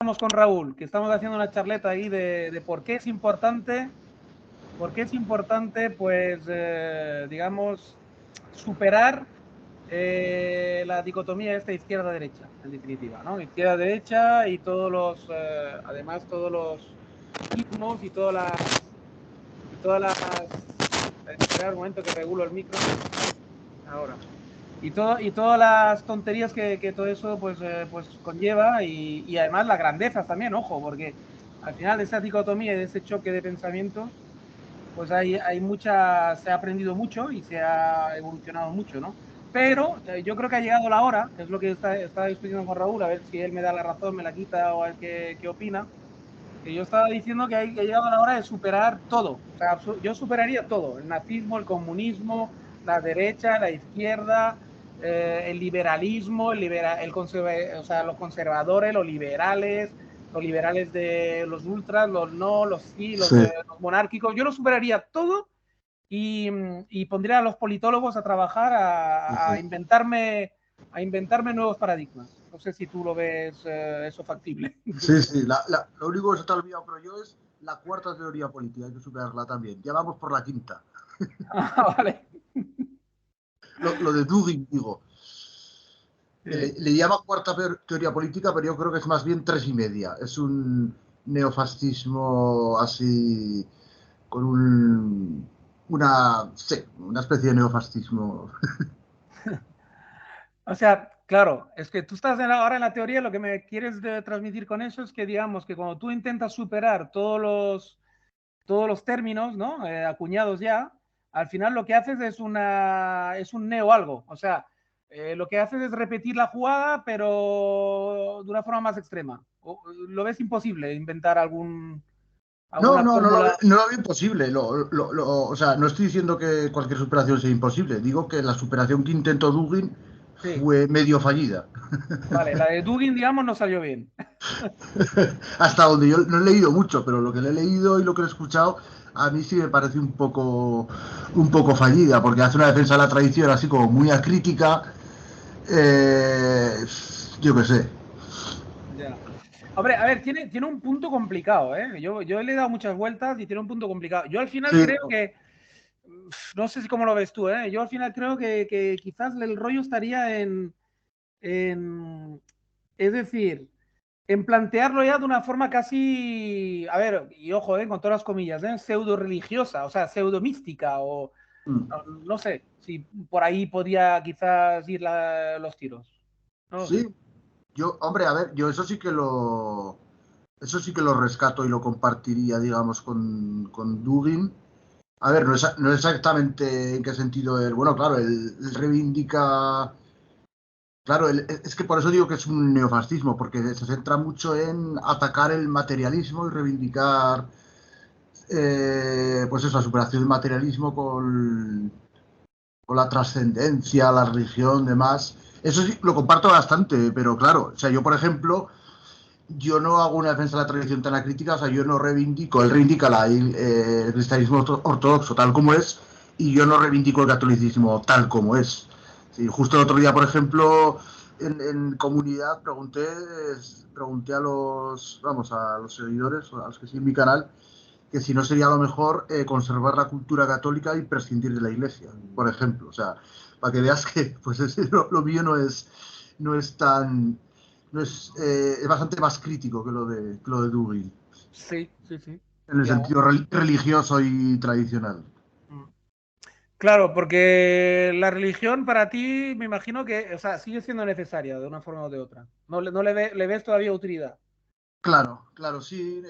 Estamos con Raúl, que estamos haciendo una charleta ahí de por qué es importante, pues, digamos, superar la dicotomía esta izquierda-derecha, en definitiva, ¿no? Izquierda-derecha y además todos los ritmos y espera un momento que regulo el micro, ahora. Y todas las tonterías que todo eso pues conlleva y además las grandezas también, ojo, porque al final de esa dicotomía y de ese choque de pensamientos, pues se ha aprendido mucho y se ha evolucionado mucho, ¿no? Pero yo creo que ha llegado la hora, que es lo que estaba discutiendo con Raúl, a ver si él me da la razón, me la quita o a ver qué opina, que yo estaba diciendo que ha llegado la hora de superar todo. O sea, yo superaría todo, el nazismo, el comunismo, la derecha, la izquierda, el liberalismo, o sea, los conservadores, los liberales de los ultras, los no, los sí, Sí. los monárquicos. Yo lo superaría todo y pondría a los politólogos a trabajar a inventarme nuevos paradigmas. No sé si tú lo ves eso factible. Sí, sí. Lo único que se te ha olvidado, pero yo, es la cuarta teoría política. Hay que superarla también. Ya vamos por la quinta. Ah, vale. Lo de Dugin, digo. Sí. Le llama cuarta teoría política, pero yo creo que es más bien tres y media. Es un neofascismo así, con una especie de neofascismo. O sea, claro, es que tú estás ahora en la teoría, lo que me quieres transmitir con eso es que, digamos, que cuando tú intentas superar todos los términos, ¿no? Acuñados ya, al final lo que haces es un neo algo. O sea, lo que haces es repetir la jugada, pero de una forma más extrema. ¿Lo ves imposible inventar No, alguna no, fórmula? no lo veo imposible. O sea, no estoy diciendo que cualquier superación sea imposible. Digo que la superación que intentó Dugin Sí. fue medio fallida. Vale, la de Dugin, digamos, no salió bien. Hasta donde yo no he leído mucho, pero lo que le he leído y lo que he escuchado, a mí sí me parece un poco fallida, porque hace una defensa de la tradición así como muy acrítica. Eh, yo qué sé. Ya. Hombre, a ver, tiene un punto complicado, ¿eh? Yo le he dado muchas vueltas y tiene un punto complicado. Yo al final Sí, creo que, no sé si cómo lo ves tú, ¿eh? Yo al final creo que quizás el rollo estaría en, es decir, en plantearlo ya de una forma casi, a ver, y ojo, con todas las comillas, pseudo religiosa, o sea, pseudo mística, o no sé si por ahí podría quizás ir los tiros. No lo sé. sí. Yo, hombre, a ver, yo eso sí que lo rescato y lo compartiría, digamos, con Dugin. A ver, no es exactamente en qué sentido él. Bueno, claro, él reivindica. Claro, es que por eso digo que es un neofascismo, porque se centra mucho en atacar el materialismo y reivindicar, pues eso, la superación del materialismo con la trascendencia, la religión, demás. Eso sí, lo comparto bastante, pero claro, o sea, yo, por ejemplo, yo no hago una defensa de la tradición tan crítica, o sea, yo no reivindico, él reivindica el cristianismo ortodoxo tal como es, y yo no reivindico el catolicismo tal como es. Sí, justo el otro día, por ejemplo, en comunidad pregunté a los seguidores, a los que siguen mi canal, que si no sería lo mejor conservar la cultura católica y prescindir de la iglesia, por ejemplo. O sea, para que veas que pues lo mío no es tan, es bastante más crítico que lo de Dugin, Sí, sí, sí. en el Ya. sentido religioso y tradicional. Mm. Claro, porque la religión para ti, me imagino que, o sea, sigue siendo necesaria de una forma o de otra. No le ves todavía utilidad. Claro, claro, sí.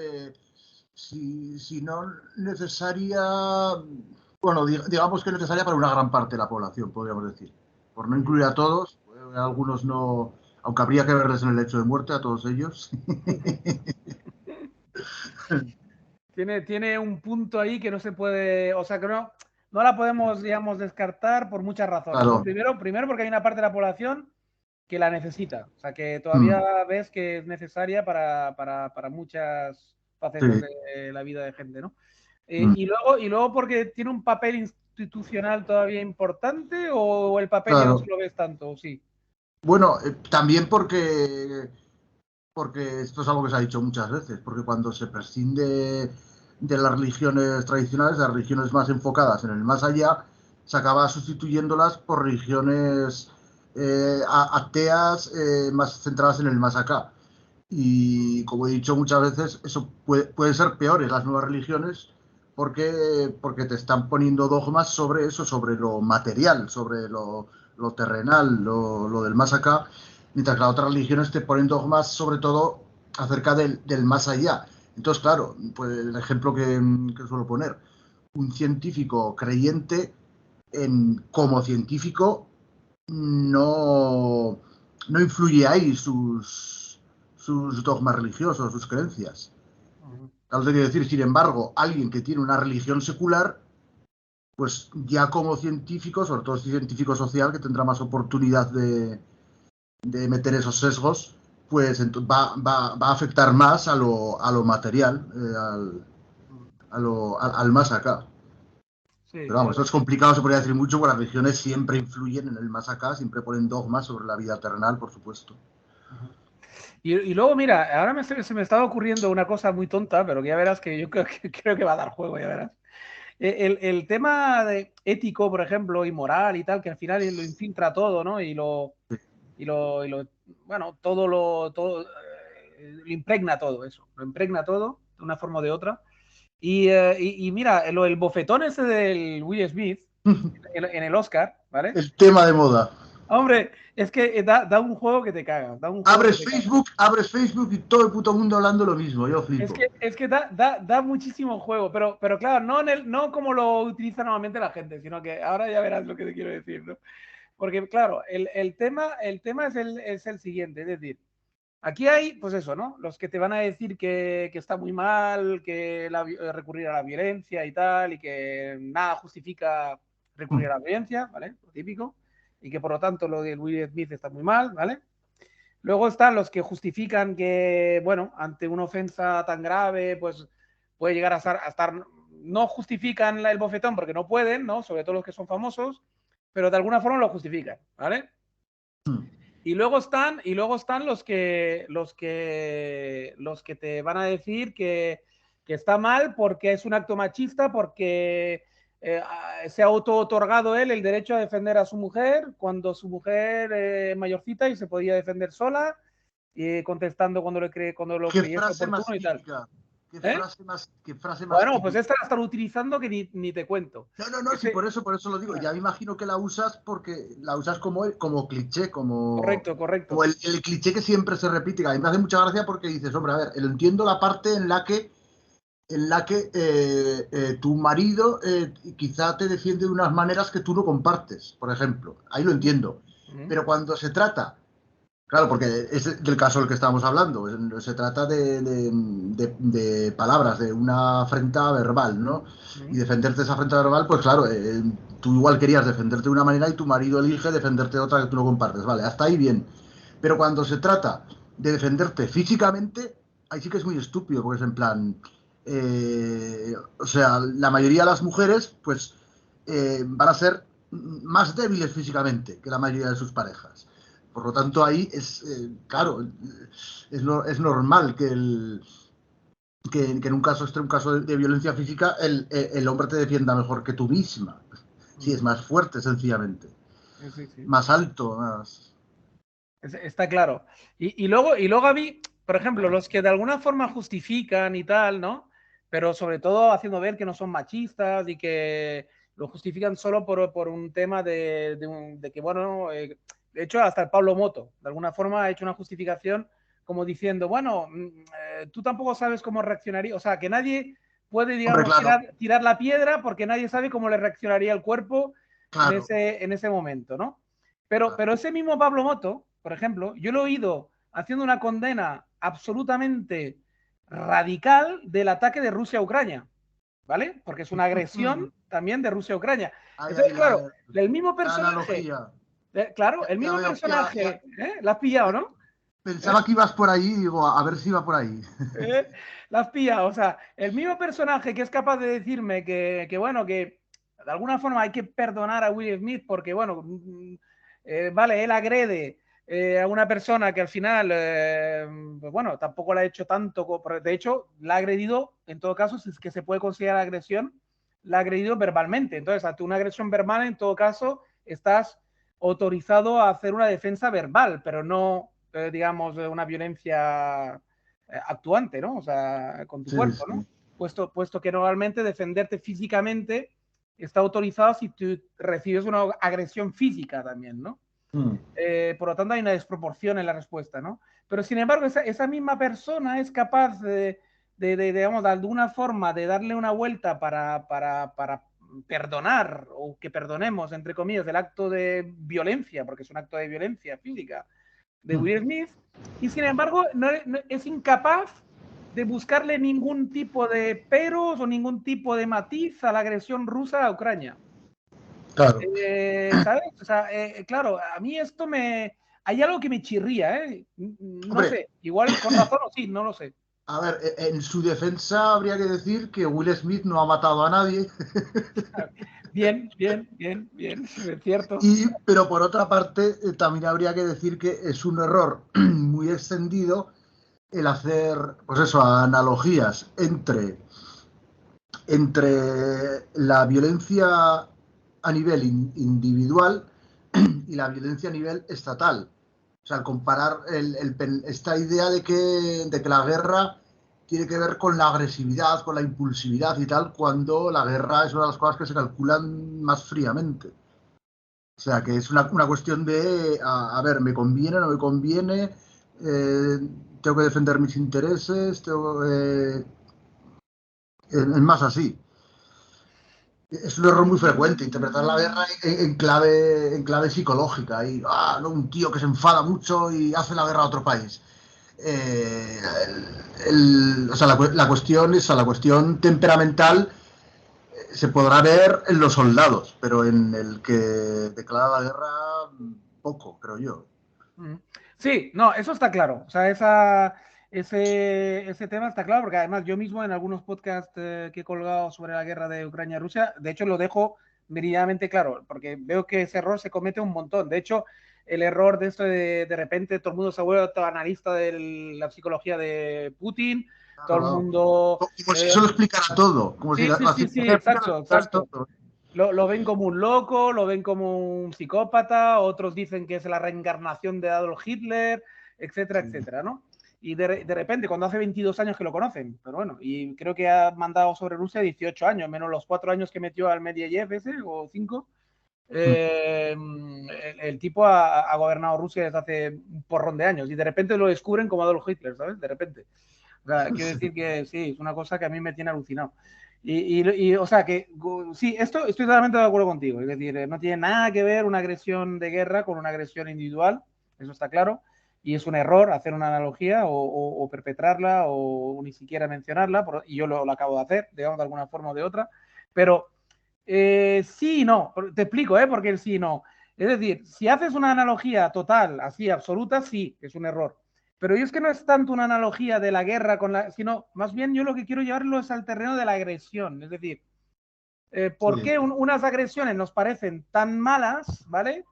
Si no necesaria, bueno, digamos que necesaria para una gran parte de la población, podríamos decir. Por no incluir a todos, algunos no, aunque habría que verles en el lecho de muerte a todos ellos. Tiene un punto ahí que no se puede, o sea, que no la podemos, digamos, descartar por muchas razones, ¿no? Claro. Primero porque hay una parte de la población que la necesita, o sea, que todavía Mm, ves que es necesaria para muchas facetas sí. de la vida de gente, ¿no? Mm, Y luego porque tiene un papel institucional todavía importante o el papel ya no se claro. lo ves tanto, sí. Bueno, también porque porque esto es algo que se ha dicho muchas veces, porque cuando se prescinde de las religiones tradicionales, de las religiones más enfocadas en el más allá, se acaba sustituyéndolas por religiones ateas más centradas en el más acá. Y como he dicho muchas veces, eso pueden ser peores las nuevas religiones porque te están poniendo dogmas sobre eso, sobre lo material, sobre lo terrenal, lo del más acá, mientras que las otras religiones te ponen dogmas sobre todo acerca del más allá. Entonces, claro, pues el ejemplo que suelo poner, un científico creyente como científico no, no influye ahí sus dogmas religiosos, sus creencias. Claro, te quiero decir, sin embargo, alguien que tiene una religión secular, pues ya como científico, sobre todo si científico social, que tendrá más oportunidad de meter esos sesgos, pues va a afectar más a lo material, al más acá. Sí, Pero vamos, esto es complicado, se podría decir mucho, porque las religiones siempre influyen en el más acá, siempre ponen dogmas sobre la vida terrenal, por supuesto. y luego, mira, ahora se me estaba ocurriendo una cosa muy tonta, pero que ya verás que yo creo que va a dar juego, ya verás. El tema de ético, por ejemplo, y moral y tal, que al final lo infiltra todo, ¿no? Bueno, lo impregna todo eso, lo impregna todo de una forma o de otra. Y mira, el bofetón ese del Will Smith en el Oscar, ¿vale? El tema de moda. Hombre, es que da un juego que te caga, da un juego que te caga. Abres Facebook y todo el puto mundo hablando lo mismo, yo flipo. Es que da muchísimo juego, pero claro, no como lo utiliza normalmente la gente, sino que ahora ya verás lo que te quiero decir, ¿no? Porque claro, el tema es el siguiente, es decir, aquí hay, pues eso, ¿no? Los que te van a decir que está muy mal, que recurrir a la violencia y tal, y que nada justifica recurrir a la violencia, ¿vale? Lo típico. Y que por lo tanto lo de Will Smith está muy mal, ¿vale? Luego están los que justifican que, bueno, ante una ofensa tan grave, pues puede llegar a estar no justifican el bofetón porque no pueden, ¿no? Sobre todo los que son famosos, pero de alguna forma lo justifican, ¿vale? Y luego están los que te van a decir que está mal porque es un acto machista, porque se ha auto-otorgado él el derecho a defender a su mujer cuando su mujer mayorcita y se podía defender sola, y contestando cuando lo ¿Qué creyese frase oportuno más y tal. típica? ¿Eh? Qué frase más Bueno, pues típica? esta la están utilizando que ni te cuento. No, sí, por eso lo digo. Ya me imagino que la usas porque la usas como cliché, Correcto, como correcto. el cliché que siempre se repite. Que a mí me hace mucha gracia porque dices, hombre, a ver, entiendo la parte en la que tu marido quizá te defiende de unas maneras que tú no compartes, por ejemplo. Ahí lo entiendo. Pero cuando se trata, claro, porque es del caso del que estamos hablando, se trata de palabras, de una afrenta verbal, ¿no? Y defenderte de esa afrenta verbal, pues claro, tú igual querías defenderte de una manera y tu marido elige defenderte de otra que tú no compartes, vale, hasta ahí bien. Pero cuando se trata de defenderte físicamente, ahí sí que es muy estúpido, porque es en plan, o sea, la mayoría de las mujeres, pues, van a ser más débiles físicamente que la mayoría de sus parejas. Por lo tanto, ahí es, claro, es normal que en un caso un caso de violencia física, el hombre te defienda mejor que tú misma. Sí, es más fuerte, sencillamente. Sí, sí. Más alto, más... Está claro. Y luego a mí, por ejemplo, los que de alguna forma justifican y tal, ¿no? Pero sobre todo haciendo ver que no son machistas y que lo justifican solo por un tema de que, bueno, de hecho, hasta el Pablo Moto, de alguna forma, ha hecho una justificación como diciendo, bueno, tú tampoco sabes cómo reaccionaría, o sea, que nadie puede, Hombre, digamos, claro, tirar la piedra porque nadie sabe cómo le reaccionaría el cuerpo claro, en ese momento, ¿no? claro. Pero ese mismo Pablo Moto, por ejemplo, yo lo he oído haciendo una condena absolutamente radical del ataque de Rusia a Ucrania, ¿vale? Porque es una agresión también de Rusia a Ucrania. Ahí, Entonces, ahí claro, el mismo la personaje, analogía. claro, el mismo personaje, ¿la has pillado, no? ¿Eh? Pensaba que ibas por ahí y digo, a ver si iba por ahí. ¿Eh? La has pillado, o sea, el mismo personaje que es capaz de decirme bueno, que de alguna forma hay que perdonar a Will Smith porque, bueno, vale, él agrede a una persona que al final, pues bueno, tampoco la ha hecho tanto, de hecho, la ha agredido, en todo caso, si es que se puede considerar agresión, la ha agredido verbalmente. Entonces, ante una agresión verbal, en todo caso, estás autorizado a hacer una defensa verbal, pero no, digamos, una violencia actuante, ¿no? O sea, con tu Sí, cuerpo, ¿no? sí. Puesto que normalmente defenderte físicamente está autorizado si tú recibes una agresión física también, ¿no? Por lo tanto, hay una desproporción en la respuesta, ¿no? Pero, sin embargo, esa misma persona es capaz digamos, de alguna forma, de darle una vuelta para perdonar, o que perdonemos, entre comillas, el acto de violencia, porque es un acto de violencia física de Will Smith, y sin embargo, no es incapaz de buscarle ningún tipo de peros o ningún tipo de matiz a la agresión rusa a Ucrania. Claro. ¿Sabes? O sea, claro, a mí esto hay algo que me chirría, ¿eh? No Hombre, sé, igual con razón o sí, no lo sé. a ver, en su defensa habría que decir que Will Smith no ha matado a nadie. Bien, bien, bien, bien, es cierto. Pero por otra parte, también habría que decir que es un error muy extendido el hacer, pues eso, analogías entre la violencia a nivel individual y la violencia a nivel estatal. O sea, al comparar esta idea de que la guerra tiene que ver con la agresividad, con la impulsividad y tal, cuando la guerra es una de las cosas que se calculan más fríamente. O sea, que es una cuestión de, a ver, ¿me conviene, no me conviene? Tengo que defender mis intereses, es más así. Es un error muy frecuente, interpretar la guerra en clave psicológica. Y, no, un tío que se enfada mucho y hace la guerra a otro país. Eh, o sea, la cuestión temperamental se podrá ver en los soldados, pero en el que declara la guerra, poco, creo yo. Sí, no, eso está claro. O sea, ese tema está claro, porque además yo mismo en algunos podcasts que he colgado sobre la guerra de Ucrania-Rusia, de hecho lo dejo meridianamente claro, porque veo que ese error se comete un montón. De hecho, el error de esto de repente todo el mundo se vuelve analista de la psicología de Putin, todo el Claro, mundo... como si eso lo explicara todo, como si sí, sí, la sí, sí, ciencia explicara exacto, todo. exacto. Lo ven como un loco, lo ven como un psicópata, otros dicen que es la reencarnación de Adolf Hitler, etcétera, Sí. etcétera, ¿no? Y de repente, cuando hace 22 años que lo conocen, pero bueno, y creo que ha mandado sobre Rusia 18 años, menos los 4 años que metió al Medvedev ese, o 5. El tipo ha gobernado Rusia desde hace un porrón de años y de repente lo descubren como Adolf Hitler, ¿sabes? De repente. O sea, quiero decir que sí, es una cosa que a mí me tiene alucinado. O sea, que sí, estoy totalmente de acuerdo contigo. Es decir, no tiene nada que ver una agresión de guerra con una agresión individual, eso está claro. Y es un error hacer una analogía o perpetrarla o ni siquiera mencionarla, y yo lo acabo de hacer, digamos, de alguna forma o de otra. Pero sí y no, te explico, porque el sí y no. Es decir, si haces una analogía total, así, absoluta, sí, es un error. Pero yo es que no es tanto una analogía de la guerra sino más bien yo lo que quiero llevarlo es al terreno de la agresión. Es decir, ¿por Sí. qué unas agresiones nos parecen tan malas, ¿vale?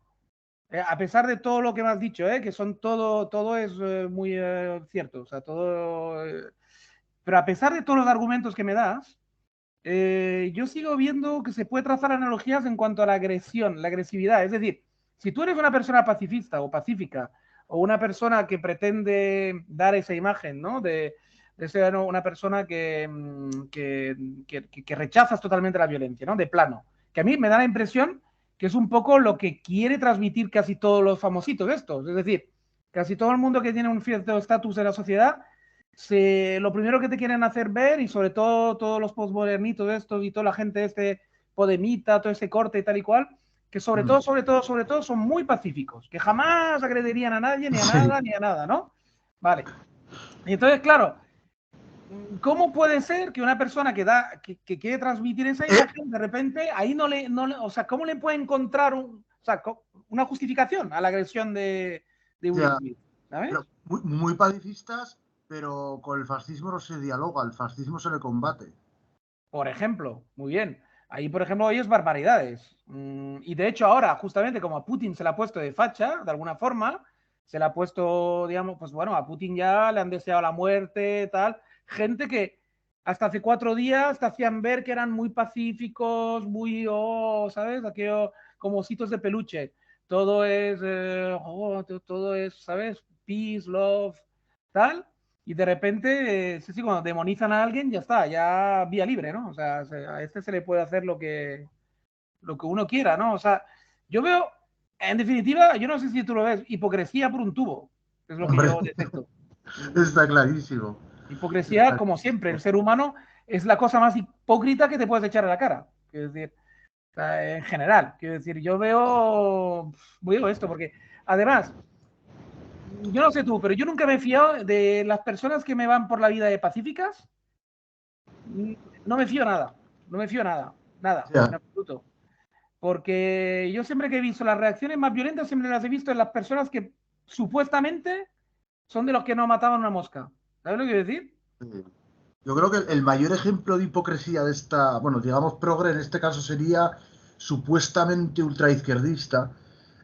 A pesar de todo lo que me has dicho, que son todo es muy cierto, o sea, todo... pero a pesar de todos los argumentos que me das, yo sigo viendo que se puede trazar analogías en cuanto a la agresión, la agresividad. Es decir, si tú eres una persona pacifista o pacífica, o una persona que pretende dar esa imagen, ¿no? De ser una persona que rechazas totalmente la violencia, ¿no? De plano. Que a mí me da la impresión que es un poco lo que quiere transmitir casi todos los famositos estos. Es decir, casi todo el mundo que tiene un cierto estatus en la sociedad lo primero que te quieren hacer ver, y sobre todo todos los postmodernitos estos y toda la gente Podemita, todo ese corte y tal y cual, que sobre todo son muy pacíficos, que jamás agredirían a nadie, ni a Sí. nada, ni a nada, ¿no? Vale. Y entonces, claro, ¿cómo puede ser que una persona que quiere transmitir esa Eh, imagen, de repente, ahí o sea, ¿cómo le puede encontrar una justificación a la agresión de Will ya, Smith? ¿Sabes? pero muy pacifistas, pero con el fascismo no se dialoga, el fascismo se le combate. Por ejemplo, muy bien. Ahí, por ejemplo, oyes barbaridades. Y de hecho, ahora, justamente como a Putin se le ha puesto de facha, de alguna forma, se le ha puesto, digamos, pues bueno, a Putin ya le han deseado la muerte, tal. Gente que hasta hace 4 días te hacían ver que eran muy pacíficos, muy, oh, ¿sabes? Aquello como ositos de peluche. Todo es, todo es, ¿sabes? Peace, love, tal. Y de repente, sí, sí, cuando demonizan a alguien, ya está, ya vía libre, ¿no? O sea, a este se le puede hacer lo que uno quiera, ¿no? O sea, yo veo, en definitiva, yo no sé si tú lo ves, hipocresía por un tubo, es lo que Hombre, yo detecto. está clarísimo. Hipocresía, Está como siempre, el clarísimo. ser humano es la cosa más hipócrita que te puedes echar a la cara. Quiero decir, o sea, en general, quiero decir, yo veo esto, porque además, yo no sé tú, pero yo nunca me he fiado de las personas que me van por la vida de pacíficas, no me fío nada, no me fío nada, nada, en Ya. absoluto. Porque yo siempre que he visto las reacciones más violentas, siempre las he visto en las personas que supuestamente son de los que no mataban una mosca. ¿Sabes lo que quiero decir? Yo creo que el mayor ejemplo de hipocresía de esta, bueno, digamos progre en este caso sería supuestamente ultraizquierdista.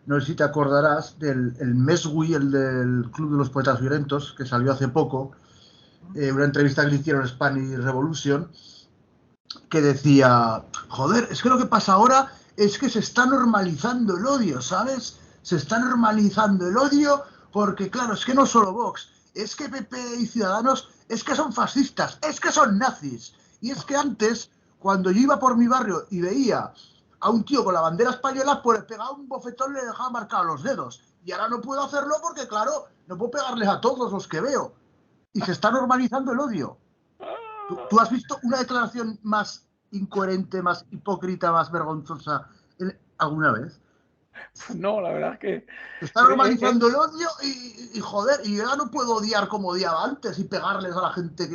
No sé si te acordarás del el Mesgui, el del Club de los Poetas Violentos, que salió hace poco, una entrevista que le hicieron en Spanish Revolution, que decía, joder, es que lo que pasa ahora es que se está normalizando el odio, ¿sabes? Se está normalizando el odio porque, claro, es que no solo Vox, es que PP y Ciudadanos, es que son fascistas, es que son nazis. Y es que antes, cuando yo iba por mi barrio y veía a un tío con la bandera española, pues le pegaba un bofetón y le dejaba marcados los dedos. Y ahora no puedo hacerlo porque, claro, no puedo pegarles a todos los que veo. Y se está normalizando el odio. ¿Tú has visto una declaración más incoherente, más hipócrita, más vergonzosa alguna vez? No, la verdad es que Está normalizando el odio y joder, y yo ya no puedo odiar como odiaba antes y pegarles a la gente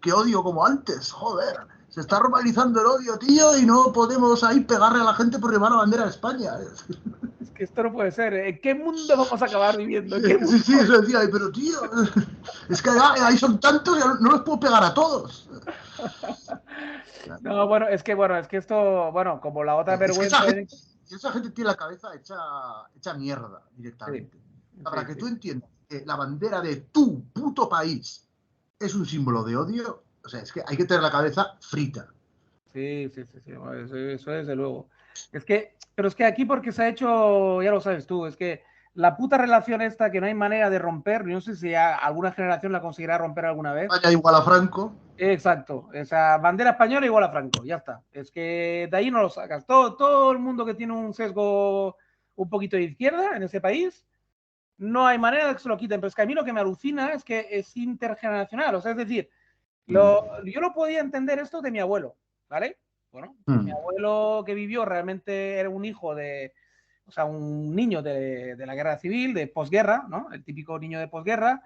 que odio como antes, joder. Se está normalizando el odio, tío, y no podemos ahí pegarle a la gente por llevar la bandera de España. es que esto no puede ser. ¿En qué mundo vamos a acabar viviendo? ¿En qué Sí, sí, mundo? eso decía, pero tío, es que ahí son tantos, ya no los puedo pegar a todos. No, bueno, es que esto, bueno, como la otra Es que vergüenza de... esa gente tiene la cabeza hecha mierda Sí, directamente. Para sí, que tú sí. entiendas que la bandera de tu puto país es un símbolo de odio, o sea, es que hay que tener la cabeza frita. Sí, sí, sí, sí, bueno, eso desde luego. Pero es que aquí porque se ha hecho, ya lo sabes tú, es que la puta relación esta que no hay manera de romper, yo no sé si alguna generación la conseguirá romper alguna vez. España igual a Franco. Exacto, esa bandera española igual a Franco, ya está. Es que de ahí no lo sacas. Todo el mundo que tiene un sesgo un poquito de izquierda en ese país, no hay manera de que se lo quiten. Pero es que a mí lo que me alucina es que es intergeneracional. O sea, es decir, Mm, yo lo podía entender esto de mi abuelo, ¿vale? Bueno, mi mm, abuelo que vivió realmente era un hijo de, o sea, un niño de la guerra civil, de posguerra, ¿no? El típico niño de posguerra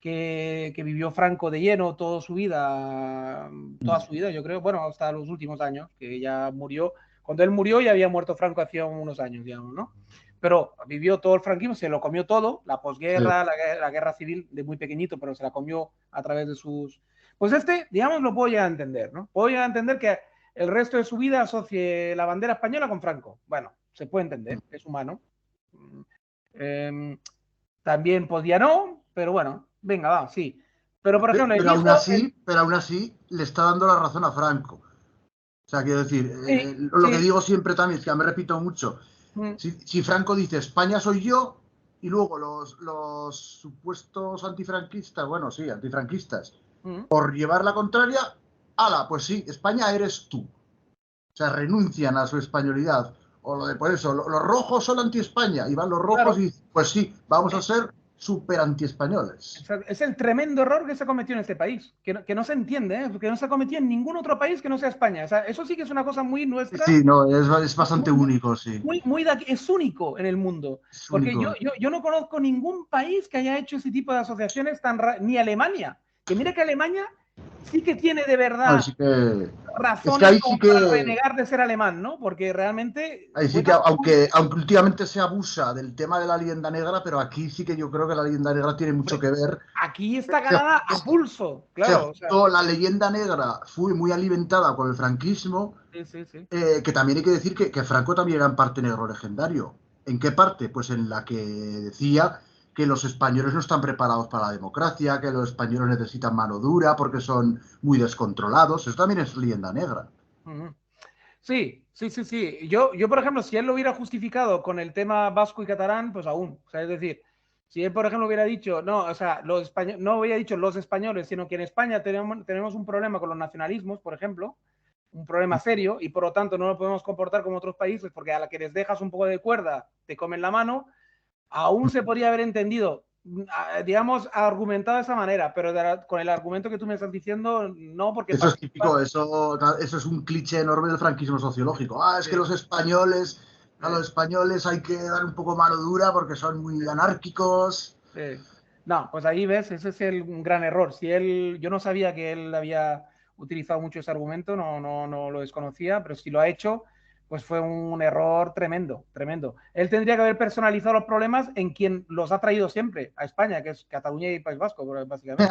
que vivió Franco de lleno toda su vida, yo creo, bueno, hasta los últimos años, que ya murió. Cuando él murió ya había muerto Franco hacía unos años, digamos, ¿no? Pero vivió todo el franquismo, se lo comió todo, la sí. posguerra, la guerra civil de muy pequeñito, pero se la comió a través de sus... Pues digamos, lo puedo llegar a entender, ¿no? Puedo llegar a entender que el resto de su vida asocie la bandera española con Franco. Bueno, se puede entender, es humano. Eh, también podía no, pero bueno, venga, va, sí. Pero por ejemplo, Pero aún así le está dando la razón a Franco. O sea, quiero decir, sí, lo que sí, digo siempre también, es que me repito mucho, si Franco dice España soy yo, y luego los supuestos antifranquistas, bueno, sí, antifranquistas, por llevar la contraria, ala, pues sí, España eres tú. O sea, renuncian a su españolidad. O lo de por eso, los rojos son anti-España, y van los rojos claro. y pues sí, vamos a ser súper anti-españoles. Es el tremendo error que se ha cometido en este país, que no se entiende, ¿eh? Que no se ha cometido en ningún otro país que no sea España. O sea, eso sí que es una cosa muy nuestra, Sí, no, es bastante muy, único, sí. es único en el mundo. Es Porque yo, único. yo, yo no conozco ningún país que haya hecho ese tipo de asociaciones ni Alemania. Que mira que Alemania sí que tiene de verdad Así que es que razones ahí como sí para que renegar de ser alemán, ¿no? Porque realmente ahí sí que, aunque últimamente se abusa del tema de la leyenda negra, pero aquí sí que yo creo que la leyenda negra tiene mucho hombre, que ver. aquí está ganada a pulso, claro. O sea, Justo la leyenda negra fue muy alimentada con el franquismo, sí, sí, sí. que también hay que decir que Franco también era en parte negro legendario. ¿En qué parte? Pues en la que decía que los españoles no están preparados para la democracia, que los españoles necesitan mano dura porque son muy descontrolados. Eso también es leyenda negra. Sí, sí, sí, sí. Yo, por ejemplo, si él lo hubiera justificado con el tema vasco y catalán, pues aún. O sea, es decir, si él, por ejemplo, hubiera dicho, no, o sea, no hubiera dicho los españoles, sino que en España tenemos un problema con los nacionalismos, por ejemplo, un problema serio, y por lo tanto no nos podemos comportar como otros países, porque a la que les dejas un poco de cuerda, te comen la mano, aún se podría haber entendido, digamos, argumentado de esa manera, pero con el argumento que tú me estás diciendo, no, porque Eso es típico, participas. eso es un cliché enorme del franquismo sociológico. Es que Sí, a los españoles hay que dar un poco mano dura porque son muy anárquicos. sí. No, pues ahí ves, ese es un gran error. Si él, yo no sabía que él había utilizado mucho ese argumento, no lo desconocía, pero si lo ha hecho, pues fue un error tremendo, tremendo. Él tendría que haber personalizado los problemas en quien los ha traído siempre a España, que es Cataluña y País Vasco, básicamente.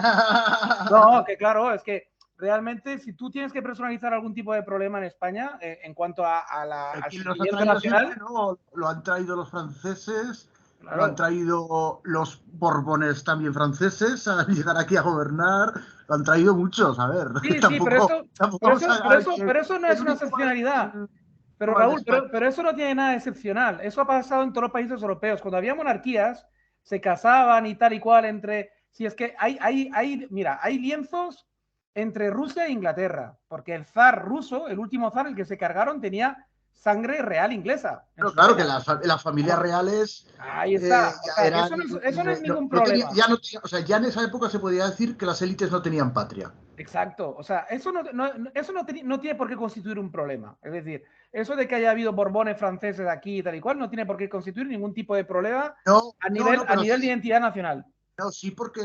No, que claro, es que realmente si tú tienes que personalizar algún tipo de problema en España, en cuanto al ¿Quién los ha sentimiento traído siempre? nacional, No, lo han traído los franceses, lo han claro. traído los borbones también franceses a llegar aquí a gobernar, lo han traído muchos, a ver, Sí, sí, tampoco, tampoco vamos a ver que pero eso no es el una único excepcionalidad. Pero mal de Raúl, España. pero eso no tiene nada de excepcional. Eso ha pasado en todos los países europeos. Cuando había monarquías, se casaban y tal y cual entre... Si es que mira, hay lienzos entre Rusia e Inglaterra, porque el zar ruso, el último zar, el que se cargaron, tenía sangre real inglesa en Pero sus claro que venas. las familias Bueno, reales ahí está. O ya sea, que eran, eso no es no, ningún problema. o sea, ya en esa época se podía decir que las élites no tenían patria. Exacto, o sea, eso no tiene por qué constituir un problema. Es decir, eso de que haya habido borbones franceses aquí y tal y cual no tiene por qué constituir ningún tipo de problema No, a pero nivel de sí, identidad nacional. no, sí, porque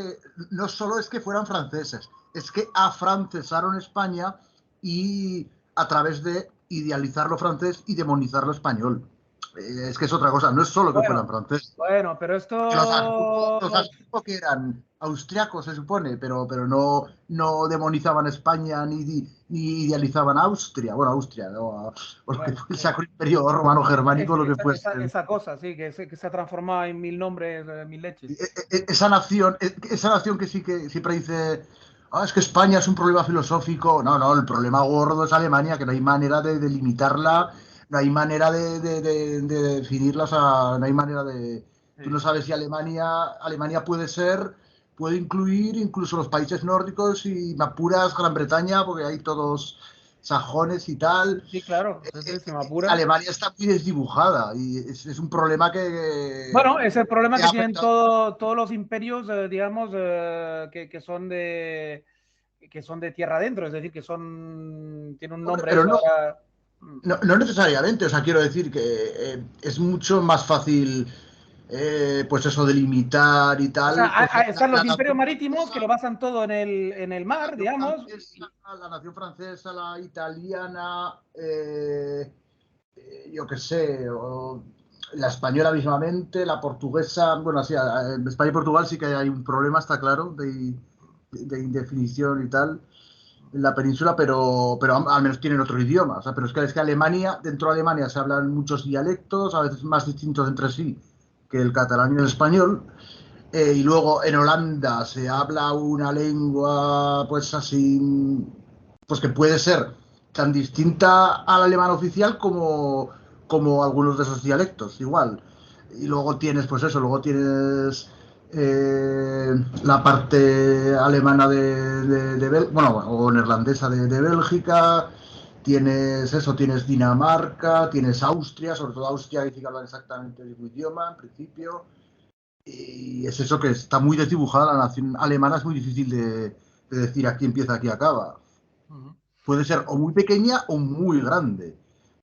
no solo es que fueran franceses, es que afrancesaron España y a través de idealizar lo francés y demonizar lo español. Es que es otra cosa, no es solo que fueran Bueno, franceses. bueno, pero Que esto... los Habsburgo que eran austriacos, se supone, pero no demonizaban España ni idealizaban Austria. Bueno, Austria, ¿no? O lo que Bueno, fue el Sacro Imperio Romano-Germánico, lo que fuese. esa cosa, sí, que se ha transformado en mil nombres, mil leches. Esa nación que siempre dice, es que España es un problema filosófico. No, el problema gordo es Alemania, que no hay manera de delimitarla, no hay manera de definirla, o sea, no hay manera de... Tú no Sí. sabes si Alemania puede incluir incluso los países nórdicos y me apuras Gran Bretaña, porque hay todos sajones y tal. Sí, claro, si me apuras. Alemania está muy desdibujada y es un problema Bueno, es el problema que que ha tienen afectado. todos los imperios, digamos, que son de tierra adentro, es decir, tiene un Hombre, nombre pero eso ahora. no necesariamente, o sea, quiero decir que es mucho más fácil, pues eso, delimitar y O sea, tal, pues están los la imperios nación marítimos que francesa, lo basan todo en el mar, digamos. la nación francesa, la italiana, yo qué sé, la española mismamente, la portuguesa, bueno, sí, en España y Portugal sí que hay un problema, está claro, de indefinición y tal en la península, pero al menos tienen otro idioma. O sea, pero es que Alemania, dentro de Alemania se hablan muchos dialectos, a veces más distintos entre sí que el catalán y el español. Y luego en Holanda se habla una lengua, pues así, pues que puede ser tan distinta al alemán oficial como algunos de esos dialectos, igual. Y luego tienes, pues eso, luego tienes la parte alemana bueno, o neerlandesa de Bélgica, tienes eso, tienes Dinamarca, tienes Austria, sobre todo Austria dice que hablan exactamente el mismo idioma en principio, y es eso que está muy desdibujada la nación alemana, es muy difícil de decir aquí empieza, aquí acaba. Uh-huh. Puede ser o muy pequeña o muy grande.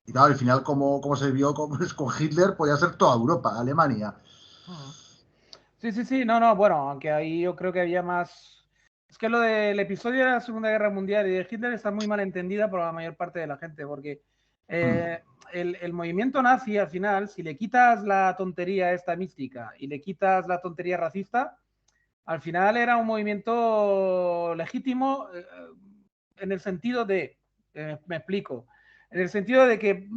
Y claro, al final, como se vio con Hitler, podía ser toda Europa, Alemania. Uh-huh. Sí, sí, sí, no, bueno, aunque ahí yo creo que había más... Es que lo del episodio de la Segunda Guerra Mundial y de Hitler está muy mal entendida por la mayor parte de la gente, porque Mm. el movimiento nazi, al final, si le quitas la tontería esta mística y le quitas la tontería racista, al final era un movimiento legítimo en el sentido de, me explico, en el sentido de que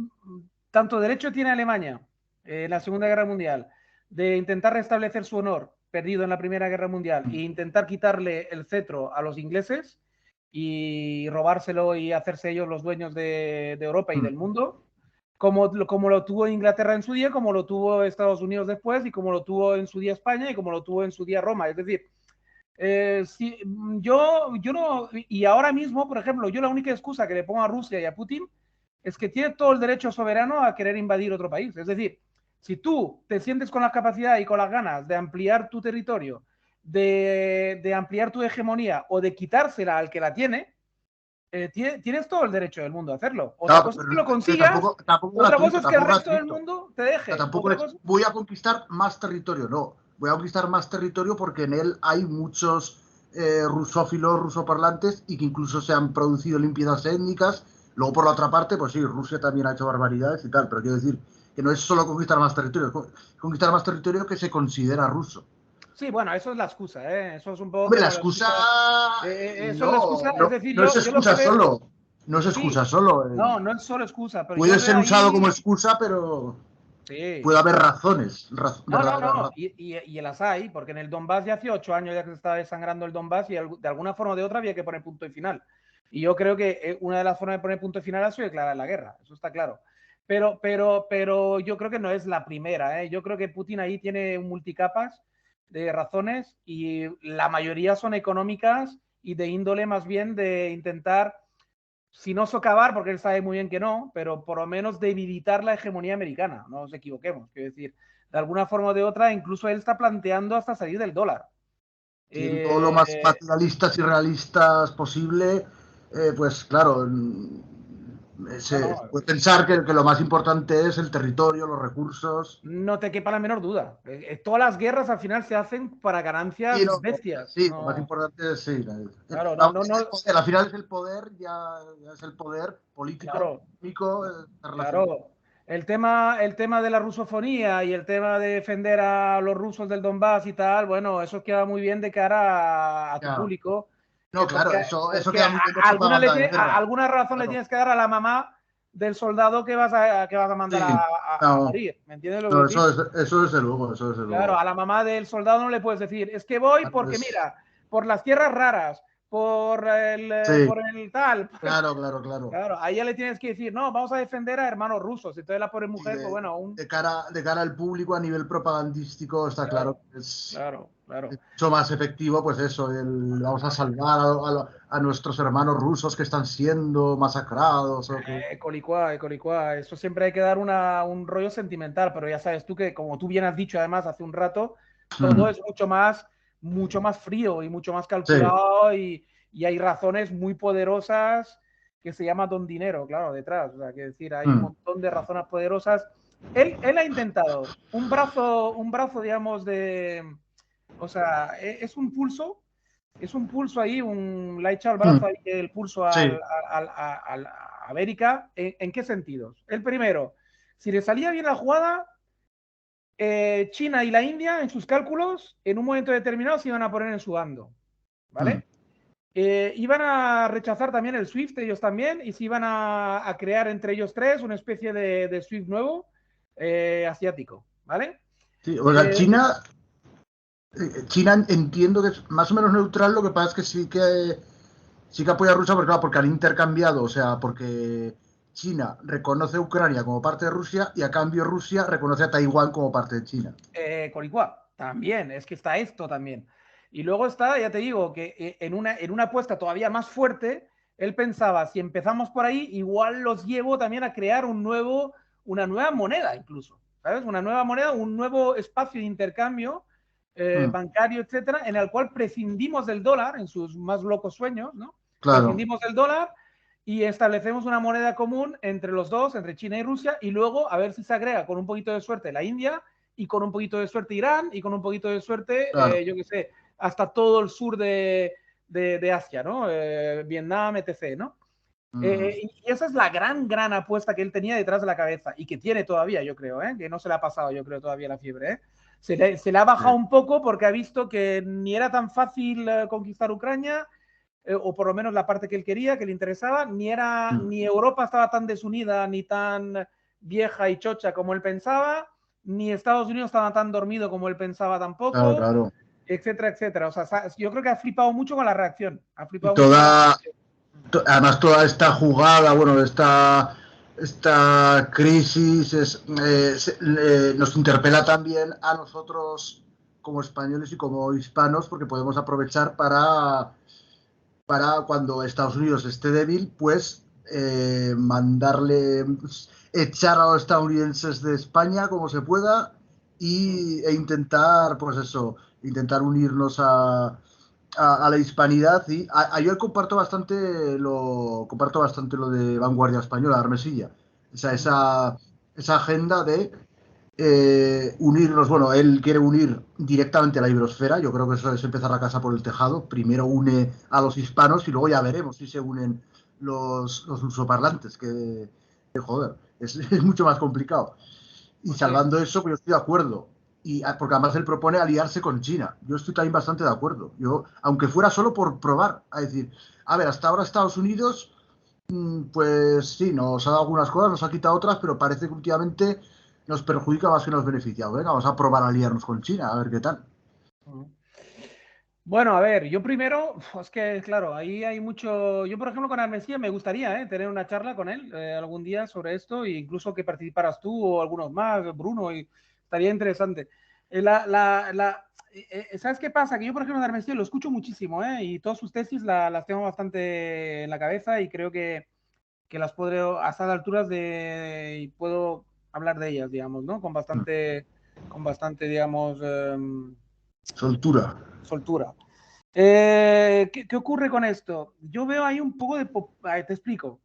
tanto derecho tiene Alemania en la Segunda Guerra Mundial de intentar restablecer su honor, perdido en la Primera Guerra Mundial e intentar quitarle el cetro a los ingleses y robárselo y hacerse ellos los dueños de Europa y del mundo, como lo tuvo Inglaterra en su día, como lo tuvo Estados Unidos después, y como lo tuvo en su día España, y como lo tuvo en su día Roma. Es decir, si, yo no, y ahora mismo, por ejemplo, yo la única excusa que le pongo a Rusia y a Putin es que tiene todo el derecho soberano a querer invadir otro país. Es decir, si tú te sientes con la capacidad y con las ganas de ampliar tu territorio, de ampliar tu hegemonía o de quitársela al que la tiene, tienes todo el derecho del mundo a hacerlo. Otra cosa es que lo consigas, tampoco otra cosa gratuito, es que el tampoco resto del gratuito. mundo te deje. Tampoco Otra es, cosa... voy a conquistar más territorio, no. Voy a conquistar más territorio porque en él hay muchos rusófilos, rusoparlantes, y que incluso se han producido limpiezas étnicas. Luego, por la otra parte, pues sí, Rusia también ha hecho barbaridades y tal, pero quiero decir que no es solo conquistar más territorio, es conquistar más territorio que se considera ruso. Sí, bueno, eso es la excusa, ¿eh? Eso es un poco Hombre, la como la excusa excusa. Eso es la excusa, es decir, no es yo lo que excusa veo. solo. No es Sí, excusa solo. no, no es solo excusa, pero yo Puede veo ser usado como ahí. excusa, pero Sí. puede haber razones, No, no, verdaderas no, razones. y las hay, porque en el Donbass ya hace 8 años ya que se estaba desangrando el Donbass y de alguna forma o de otra había que poner punto y final. Y yo creo que una de las formas de poner punto y final ha sido declarar la guerra, eso está claro. Pero yo creo que no es la primera, ¿eh? Yo creo que Putin ahí tiene un multicapas de razones y la mayoría son económicas y de índole más bien de intentar, si no socavar, porque él sabe muy bien que no, pero por lo menos debilitar la hegemonía americana, no nos equivoquemos, quiero decir, de alguna forma o de otra, incluso él está planteando hasta salir del dólar. Siendo lo más materialistas y realistas posible, pues claro, No, se no, puede pensar que lo más importante es el territorio, los recursos. no te quepa la menor duda. Todas las guerras al final se hacen para Sí, ganancias bestias. sí, lo más No, importante es sí, claro, no, no, el no, poder, al final es el poder, ya es el poder político, claro, económico, relacionado. claro. El tema de la rusofonía y el tema de defender a los rusos del Donbass y tal, bueno, eso queda muy bien de cara a tu Ya. público, No, claro, porque, eso porque queda muy bien de propaganda de guerra. alguna razón le Claro, tienes que dar a la mamá del soldado que vas a mandar sí, a no, morir. ¿Me entiendes lo que no, decir? eso desde luego, eso desde Claro, luego. a la mamá del soldado no le puedes decir, es que voy Claro, porque mira, por las tierras raras, sí, por el tal. claro. Claro, a ella le tienes que decir, no, vamos a defender a hermanos rusos. Entonces la pobre Sí, mujer, pues bueno, de cara al público a nivel propagandístico está claro claro, que es claro, claro. mucho más efectivo, pues eso, vamos a salvar a nuestros hermanos rusos que están siendo masacrados. O que... Colicua, colicua. Eso siempre hay que dar un rollo sentimental, pero ya sabes tú que, como tú bien has dicho además hace un rato, todo es mucho más frío y mucho más Sí, calculado y hay razones muy poderosas que se llama don dinero, claro, detrás. O sea, que decir, hay un montón de razones poderosas. Él ha intentado un brazo, digamos, o sea, es un pulso ahí, le ha echado el brazo ahí, el pulso sí, a América. ¿En qué sentidos? El primero, si le salía bien la jugada, China y la India, en sus cálculos, en un momento determinado se iban a poner en su bando, ¿vale? Iban a rechazar también el SWIFT, ellos también, y se iban a crear entre ellos tres una especie de SWIFT nuevo asiático, ¿vale? sí. O sea, China entiendo que es más o menos neutral, lo que pasa es que sí que apoya a Rusia porque, claro, porque han intercambiado, o sea, porque China reconoce a Ucrania como parte de Rusia y a cambio Rusia reconoce a Taiwán como parte de China. Colicua, también, es que está esto también. Y luego está, ya te digo, que en una apuesta todavía más fuerte, él pensaba, si empezamos por ahí, igual los llevo también a crear una nueva moneda incluso, ¿sabes? Una nueva moneda, un nuevo espacio de intercambio bancario, etcétera, en el cual prescindimos del dólar en sus más locos sueños, ¿no? Claro, Prescindimos del dólar y establecemos una moneda común entre los dos, entre China y Rusia, y luego a ver si se agrega con un poquito de suerte la India y con un poquito de suerte Irán y con un poquito de suerte, claro. yo qué sé, hasta todo el sur de Asia, ¿no? Vietnam, etc., ¿no? Y esa es la gran apuesta que él tenía detrás de la cabeza y que tiene todavía, yo creo, que no se le ha pasado, yo creo, todavía la fiebre. Se le ha bajado un poco porque ha visto que ni era tan fácil conquistar Ucrania, o por lo menos la parte que él quería, que le interesaba, ni Europa estaba tan desunida ni tan vieja y chocha como él pensaba, ni Estados Unidos estaba tan dormido como él pensaba Claro, tampoco. claro. etcétera, etcétera. O sea, yo creo que ha flipado mucho con la reacción. Ha Y flipado mucho con la reacción. además toda esta jugada, bueno, esta crisis nos interpela también a nosotros como españoles y como hispanos, porque podemos aprovechar para cuando Estados Unidos esté débil, pues mandarle, echar a los estadounidenses de España como se pueda e intentar, pues eso, intentar unirnos a la hispanidad. Y yo comparto bastante lo de Vanguardia Española, Armesilla. Esa agenda de unirnos, bueno, él quiere unir directamente a la iberosfera, yo creo que eso es empezar la casa por el tejado, primero une a los hispanos y luego ya veremos si se unen los lusoparlantes, que joder, es mucho más complicado. Y salvando eso, pues yo estoy de acuerdo. Porque además él propone aliarse con China. Yo estoy también bastante de acuerdo. Yo, aunque fuera solo por probar, a decir, a ver, hasta ahora Estados Unidos, pues sí, nos ha dado algunas cosas, nos ha quitado otras, pero parece que últimamente nos perjudica más que nos beneficia. Venga, vamos a probar a aliarnos con China, a ver qué tal. Bueno, a ver, yo primero, es que claro, ahí hay mucho. Yo, por ejemplo, con Armesia me gustaría tener una charla con él algún día sobre esto, e incluso que participaras tú o algunos más, Bruno, y estaría interesante. ¿Sabes qué pasa? Que yo, por ejemplo, de Armesia lo escucho muchísimo, y todas sus tesis las tengo bastante en la cabeza y creo que las podré hasta las alturas y puedo hablar de ellas, digamos, ¿no? Con bastante, digamos, Soltura. soltura. ¿Qué ocurre con esto? Yo veo ahí un poco de... te explico.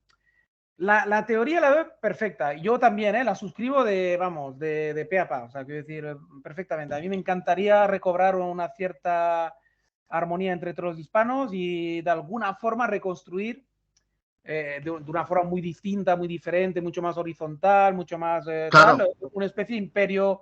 La teoría la veo perfecta. Yo también, la suscribo de pe a pa. O sea, quiero decir, perfectamente. A mí me encantaría recobrar una cierta armonía entre todos los hispanos y de alguna forma reconstruir de una forma muy distinta, muy diferente, mucho más horizontal, mucho más Claro. una especie de imperio,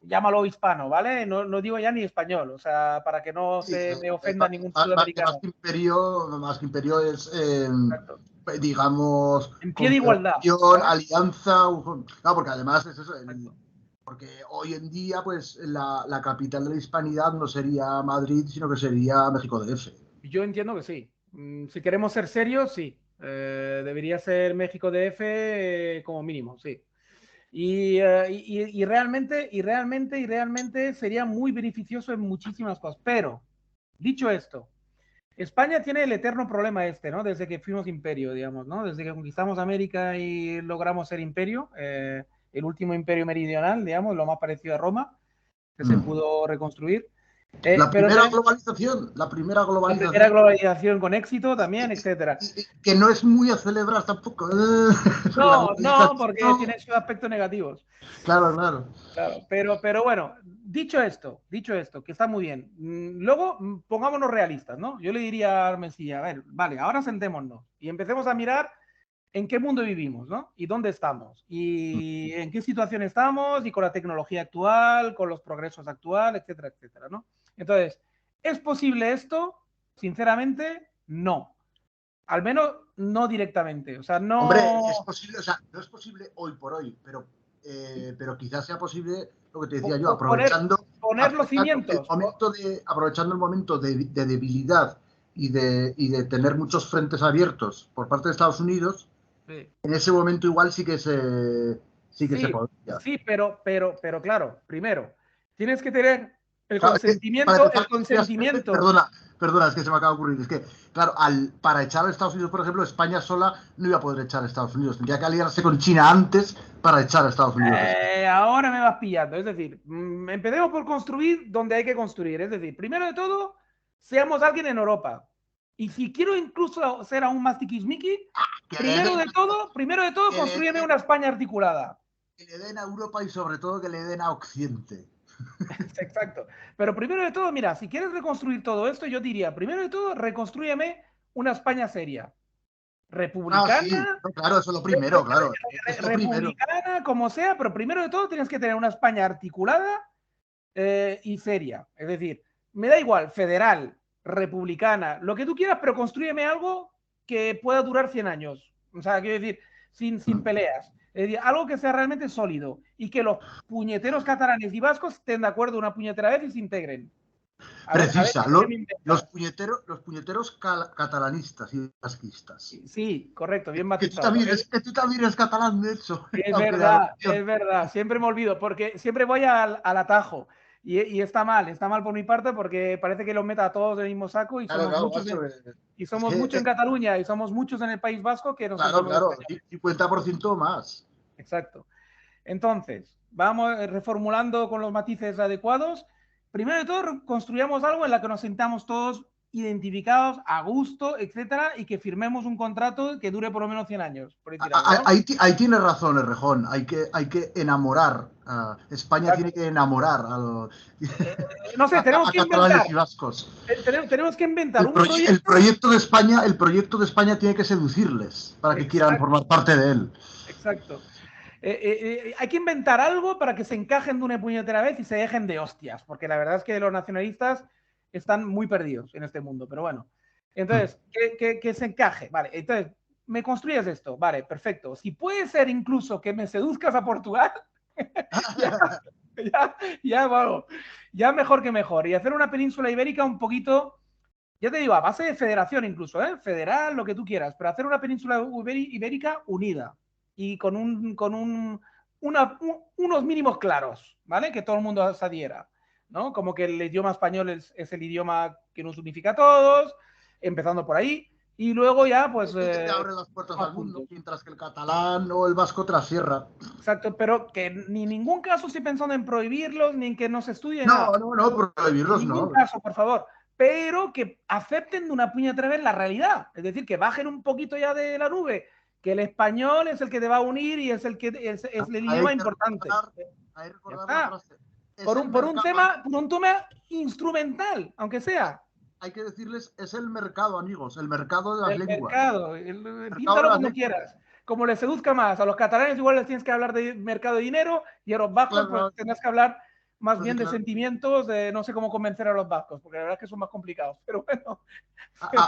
llámalo hispano, ¿vale? No digo ya ni español, o sea, para que no Sí, se me ofenda ningún sudamericano. más que imperio es, Exacto. digamos, En pie de igualdad, confederación, ¿vale? alianza, no, porque además es eso, Exacto. porque hoy en día, pues, la capital de la hispanidad no sería Madrid, sino que sería México DF. Yo entiendo que sí. Si queremos ser serios, sí. Debería ser México DF como mínimo, sí. Y realmente sería muy beneficioso en muchísimas cosas. Pero, dicho esto, España tiene el eterno problema ¿no? Desde que fuimos imperio, digamos, ¿no? Desde que conquistamos América y logramos ser imperio, el último imperio meridional, digamos, lo más parecido a Roma, que se pudo reconstruir. Pero también La primera la primera globalización, globalización con éxito también, etcétera. que no es muy a celebrar tampoco. La No, porque globalización, tiene sus aspectos negativos. claro, claro. Claro, pero bueno, dicho esto, que está muy bien. Luego, pongámonos realistas, ¿no? Yo le diría a Armencilla, a ver, vale, ahora sentémonos y empecemos a mirar en qué mundo vivimos, ¿no? Y dónde estamos, y en qué situación estamos, y con la tecnología actual, con los progresos actuales, etcétera, etcétera, ¿no? Entonces, ¿es posible esto? Sinceramente, no. Al menos no directamente. O sea, Hombre, es no. posible, o sea, no es posible hoy por hoy, pero quizás sea posible lo que te decía yo, Poner los cimientos. aprovechando el momento de debilidad y de tener muchos frentes abiertos por parte de Estados Unidos, Sí. en ese momento igual sí que se Sí, podría. sí, pero claro, primero, tienes que tener el Claro, para consentimiento, empezar, perdona, es que se me acaba de ocurrir. Es que, claro, para echar a Estados Unidos, por ejemplo, España sola no iba a poder echar a Estados Unidos. Tendría que aliarse con China antes para echar a Estados Unidos después. Ahora me vas pillando. Es decir, empecemos por construir donde hay que construir. Es decir, primero de todo, seamos alguien en Europa. Y si quiero incluso ser aún más tiquismiqui, Que le den, primero de todo, que le construyeme den, una España articulada. que le den a Europa y sobre todo que le den a Occidente. Exacto. Pero primero de todo, mira, si quieres reconstruir todo esto, yo diría, primero de todo, reconstrúyeme una España seria, Ah, sí, republicana, no, claro, eso es lo primero, claro. Es lo primero. republicana, como sea, pero primero de todo tienes que tener una España articulada y seria. Es decir, me da igual, federal, republicana, lo que tú quieras, pero construyeme algo que pueda durar 100 años. O sea, quiero decir, sin peleas. Es decir, algo que sea realmente sólido y que los puñeteros catalanes y vascos estén de acuerdo una puñetera vez y se integren. Precisa, ¿qué me inventas? los puñeteros catalanistas y basquistas. Sí, correcto, bien Que tú matizado. también eres, que tú también eres catalán, de hecho, Es aunque de verdad, adopción. es verdad. Siempre me olvido, porque siempre voy al atajo. Y está mal por mi parte, porque parece que los meta a todos del mismo saco y Claro, somos claro, muchos macho, y es somos que, muchos en Cataluña y somos muchos en el País Vasco que nos claro, sentimos claro, españoles. 50% más. Exacto. Entonces, vamos reformulando con los matices adecuados. Primero de todo, construyamos algo en la que nos sintamos todos identificados, a gusto, etcétera, y que firmemos un contrato que dure por lo menos 100 años, por decir algo, ¿no? Ahí tienes razón, Errejón. Hay que enamorar. España tiene Exacto. que enamorar No sé, tenemos a que inventar, catalanes y vascos. tenemos que inventar un proyecto. El proyecto de España tiene que seducirles para que quieran Exacto, formar parte de él. exacto. Hay que inventar algo para que se encajen de una puñetera vez y se dejen de hostias, porque la verdad es que los nacionalistas están muy perdidos en este mundo, pero bueno. Entonces, que se encaje, vale. Entonces, me construyes esto, vale, perfecto. Si puede ser incluso que me seduzcas a Portugal, ya, bueno, ya mejor que mejor. Y hacer una península ibérica un poquito, ya te digo, a base de federación incluso, ¿eh? Federal, lo que tú quieras, pero hacer una península ibérica unida y unos mínimos claros, ¿vale? Que todo el mundo se adhiera, ¿no? Como que el idioma español es el idioma que nos unifica a todos, empezando por ahí, y luego ya, pues, Es el que te abre las puertas más al mundo, puntos. mientras que el catalán o el vasco trasierra. Exacto, pero que ni en ningún caso estoy pensando en prohibirlos, ni en que no se estudie No, nada. no, no, En prohibirlos ningún no. caso, por favor. Pero que acepten de una puñetera vez la realidad. Es decir, que bajen un poquito ya de la nube. Que el español es el que te va a unir y es el idioma Hay que importante. Ya recordar la está. frase. Es el mercado, Por un tema instrumental, aunque sea. hay que decirles, es el mercado, amigos, el mercado de las El lenguas. mercado. El mercado de Píntalo las como lenguas. quieras. Como les seduzca más. A los catalanes igual les tienes que hablar de mercado de dinero y a los vascos pues Claro, tendrás que hablar más pues, bien de claro. sentimientos, de no sé cómo convencer a los vascos, porque la verdad es que son más complicados. Pero bueno,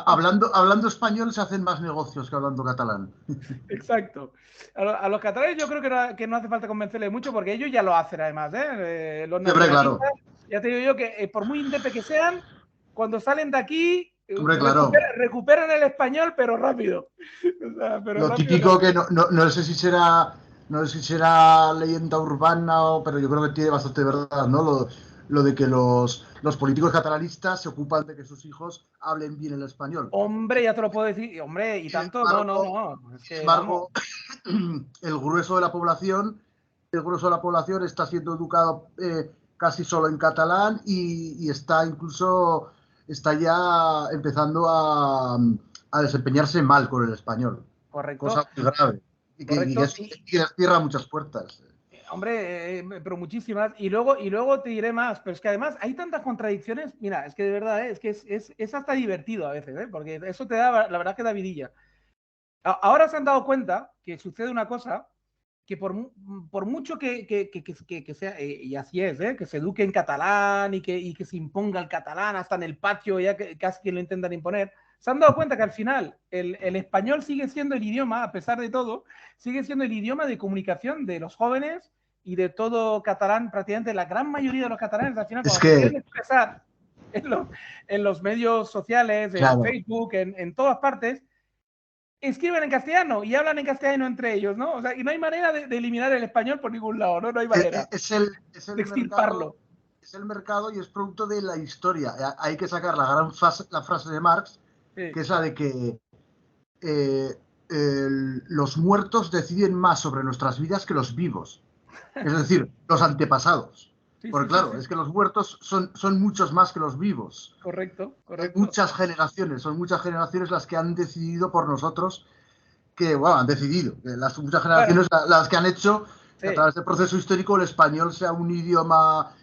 Hablando español se hacen más negocios que hablando catalán. exacto. A los catalanes yo creo que no hace falta convencerles mucho porque ellos ya lo hacen además, ¿eh? Los Hombre, claro. nacionalistas, ya te digo yo que por muy indepe que sean, cuando salen de aquí Hombre, claro. recuperan el español, pero rápido. O sea, pero Lo rápido, típico que rápido. no sé si será, no sé si será leyenda urbana, pero yo creo que tiene bastante verdad, ¿no? Lo de que los políticos catalanistas se ocupan de que sus hijos hablen bien el español. Hombre, ya te lo puedo decir. Hombre, y Sin tanto, no, no, embargo, no. Es sin que vamos. embargo, el grueso de la población, está siendo educado casi solo en catalán y está ya empezando a desempeñarse mal con el español, Correcto, cosa muy grave correcto. y les cierra muchas puertas. Hombre, pero muchísimas. Y luego te diré más, pero es que además hay tantas contradicciones. Mira, es que de verdad, es que es hasta divertido a veces, ¿eh? Porque eso te da, la verdad que da vidilla. Ahora se han dado cuenta que sucede una cosa que por mucho que sea, y así es, ¿eh? Que se eduque en catalán y que se imponga el catalán hasta en el patio, ya que casi que lo intentan imponer, se han dado cuenta que al final el español sigue siendo el idioma, a pesar de todo, sigue siendo el idioma de comunicación de los jóvenes y de todo catalán, prácticamente la gran mayoría de los catalanes, al final, Es cuando se quieren que, expresar en los medios sociales, en claro, Facebook, en todas partes, escriben en castellano y hablan en castellano entre ellos, ¿no? O sea, y no hay manera de eliminar el español por ningún lado, ¿no? No hay manera es de el mercado. extirparlo. Es el mercado y es producto de la historia. Hay que sacar la frase de Marx, Sí, que es la de que eh, los muertos deciden más sobre nuestras vidas que los vivos. Es decir, los antepasados. sí, Porque sí, sí, claro, sí. es que los muertos son muchos más que los vivos. Correcto, Hay correcto. son muchas generaciones las que han decidido por nosotros, que, bueno, han decidido, las muchas Bueno, generaciones las que han hecho que a sí, través del proceso histórico el español sea un idioma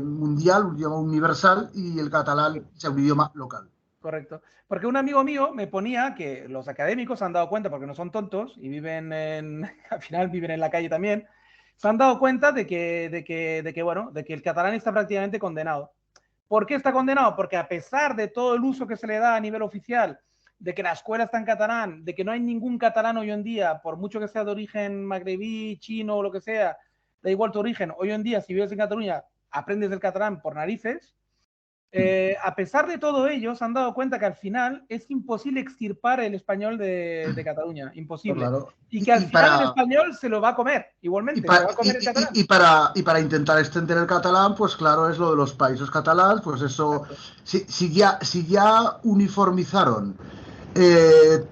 mundial, un idioma universal y el catalán sea un idioma local. correcto. Porque un amigo mío me ponía que los académicos se han dado cuenta, porque no son tontos y viven al final viven en la calle también, se han dado cuenta bueno, de que el catalán está prácticamente condenado. ¿Por qué está condenado? Porque a pesar de todo el uso que se le da a nivel oficial, de que la escuela está en catalán, de que no hay ningún catalán hoy en día, por mucho que sea de origen magrebí, chino o lo que sea, da igual tu origen, hoy en día si vives en Cataluña, aprendes el catalán por narices, a pesar de todo ello, se han dado cuenta que al final es imposible extirpar el español de Cataluña, imposible. Claro. Y que al final el español se lo va a comer, igualmente, se lo va a comer el catalán. Y para intentar extender el catalán, pues claro, es lo de los países catalans, pues eso, si ya uniformizaron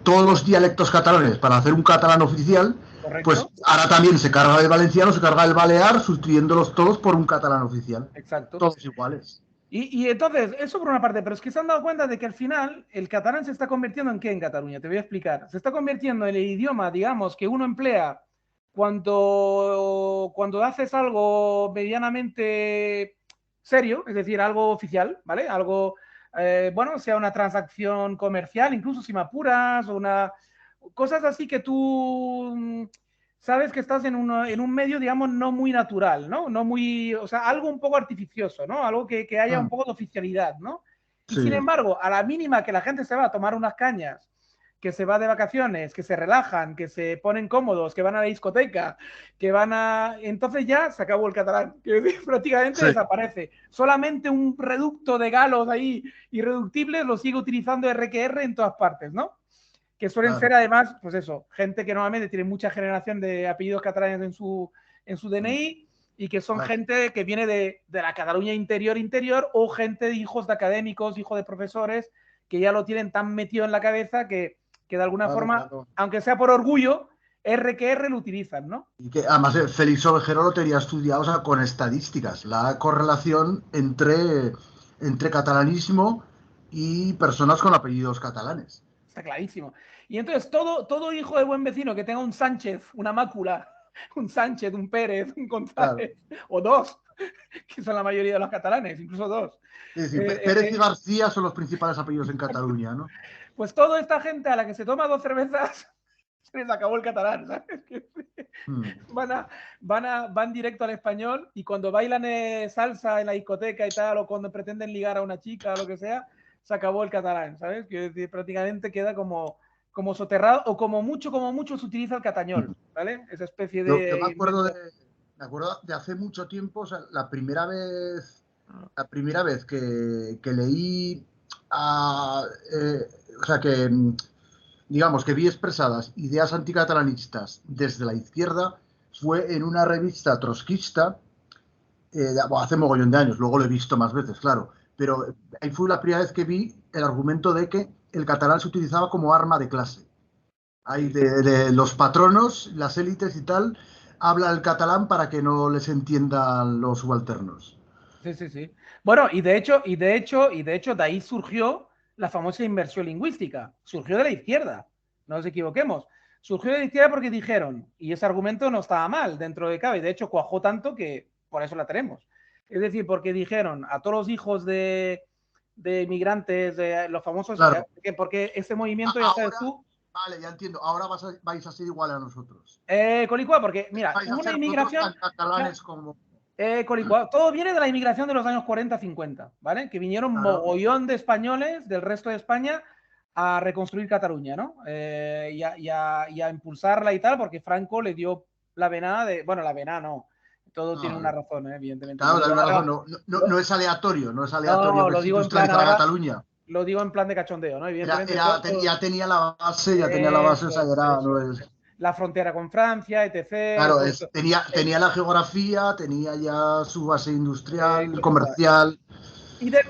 todos los dialectos catalanes para hacer un catalán oficial, correcto, pues ahora también se carga el valenciano, se carga el balear, sustituyéndolos todos por un catalán oficial. Exacto. Todos iguales. Y entonces, eso por una parte, pero es que se han dado cuenta de que al final el catalán se está convirtiendo en ¿qué en Cataluña? Te voy a explicar. Se está convirtiendo en el idioma, digamos, que uno emplea cuando haces algo medianamente serio, es decir, algo oficial, ¿vale? Algo, bueno, sea una transacción comercial, incluso si me apuras, cosas así que tú sabes que estás en un medio, digamos, no muy natural, ¿no? No muy, o sea, algo un poco artificioso, ¿no? Algo que haya un poco de oficialidad, ¿no? Y sin embargo, a la mínima que la gente se va a tomar unas cañas, que se va de vacaciones, que se relajan, que se ponen cómodos, que van a la discoteca, que van a... Entonces ya se acabó el catalán, que prácticamente desaparece. Solamente un reducto de galos ahí irreductibles lo sigue utilizando RQR en todas partes, ¿no? Que suelen ser además, pues eso, gente que normalmente tiene mucha generación de apellidos catalanes en su DNI y que son gente que viene de la Cataluña interior o gente de hijos de académicos, hijos de profesores, que ya lo tienen tan metido en la cabeza que de alguna forma, aunque sea por orgullo, RQR lo utilizan, ¿no? Y que además Félix Ovejero lo tenía estudiado, o sea, con estadísticas, la correlación entre catalanismo y personas con apellidos catalanes. Está clarísimo. Y entonces todo hijo de buen vecino que tenga un Sánchez, una Mácula, un Sánchez, un Pérez, un González, o dos, que son la mayoría de los catalanes, incluso dos. Es decir, Pérez y García son los principales apellidos en Cataluña, ¿no? Pues toda esta gente a la que se toma 2 cervezas se les acabó el catalán, ¿sabes? Van directo al español y cuando bailan salsa en la discoteca y tal, o cuando pretenden ligar a una chica o lo que sea, se acabó el catalán, ¿sabes? Quiero decir, prácticamente queda como soterrado, o como mucho se utiliza el catañol, ¿vale? Esa especie de... Yo me acuerdo de hace mucho tiempo, o sea, la primera vez que leí, o sea, que digamos que vi expresadas ideas anticatalanistas desde la izquierda fue en una revista trotskista, hace mogollón de años, luego lo he visto más veces, claro, pero ahí fue la primera vez que vi el argumento de que el catalán se utilizaba como arma de clase. Hay de los patronos, las élites y tal, habla el catalán para que no les entiendan los subalternos. Sí. Bueno, y de hecho, de ahí surgió la famosa inversión lingüística. Surgió de la izquierda, no nos equivoquemos. Surgió de la izquierda porque dijeron, y ese argumento no estaba mal dentro de cabe, de hecho cuajó tanto que por eso la tenemos. Es decir, porque dijeron a todos los hijos de migrantes, de los famosos, claro. porque ese movimiento, ya sabes tú... Vale, ya entiendo. Ahora vais a ser igual a nosotros. Colicua, porque mira, hubo una inmigración... catalanes como... todo viene de la inmigración de los años 40-50, ¿vale? Que vinieron mogollón de españoles del resto de España a reconstruir Cataluña, ¿no? Y a impulsarla y tal, porque Franco le dio la venada de... Bueno, la venada no. Todo tiene una razón, evidentemente. Claro, no es aleatorio, no es aleatorio. No, lo digo en plan Cataluña. Lo digo en plan de cachondeo, ¿no? Evidentemente. Ya tenía la base, o sea, no es... La frontera con Francia, etc. Claro, tenía la geografía, tenía ya su base industrial, comercial.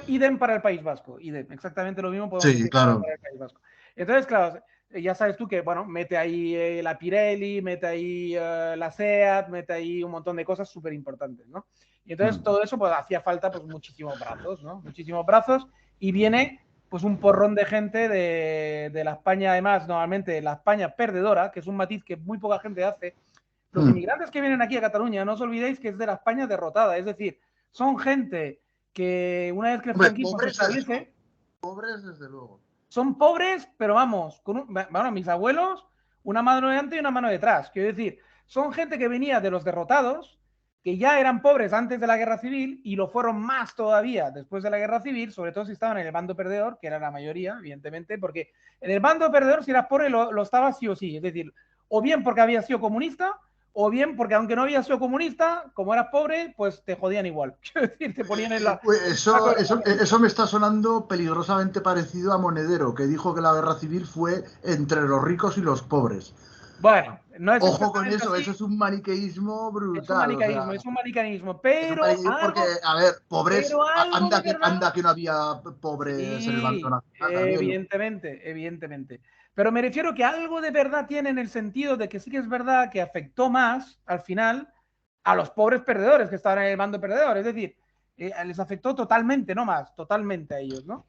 Idem para el País Vasco, exactamente lo mismo podemos decir para el País Vasco. Entonces, claro, ya sabes tú que, bueno, mete ahí la Pirelli, mete ahí la SEAT, mete ahí un montón de cosas súper importantes, ¿no? Y entonces todo eso, pues hacía falta pues muchísimos brazos, ¿no? Muchísimos brazos, y viene pues un porrón de gente de la España, además, normalmente la España perdedora, que es un matiz que muy poca gente hace. Los inmigrantes que vienen aquí a Cataluña, no os olvidéis que es de la España derrotada, es decir, son gente que una vez que el franquismo se establece... Pobres, desde luego. Son pobres, pero vamos, mis abuelos, una mano delante y una mano detrás. Quiero decir, son gente que venía de los derrotados, que ya eran pobres antes de la guerra civil y lo fueron más todavía después de la guerra civil, sobre todo si estaban en el bando perdedor, que era la mayoría, evidentemente, porque en el bando perdedor, si eras pobre, lo estabas sí o sí. Es decir, o bien porque habías sido comunista, o bien porque aunque no habías sido comunista, como eras pobre, pues te jodían igual. Quiero decir, te ponían en la... Pues eso me está sonando peligrosamente parecido a Monedero, que dijo que la guerra civil fue entre los ricos y los pobres. Bueno, no es Ojo con exactamente eso así, es un maniqueísmo brutal. O sea, es un manicaísmo, es un maniqueísmo porque, a ver, pobres, pero algo de verdad. anda que no había pobres en el bando Sí, nacional también. evidentemente. Pero me refiero que algo de verdad tiene en el sentido de que sí que es verdad que afectó más al final a los pobres perdedores que estaban en el bando perdedor. Es decir, les afectó totalmente, no más, totalmente a ellos, ¿no?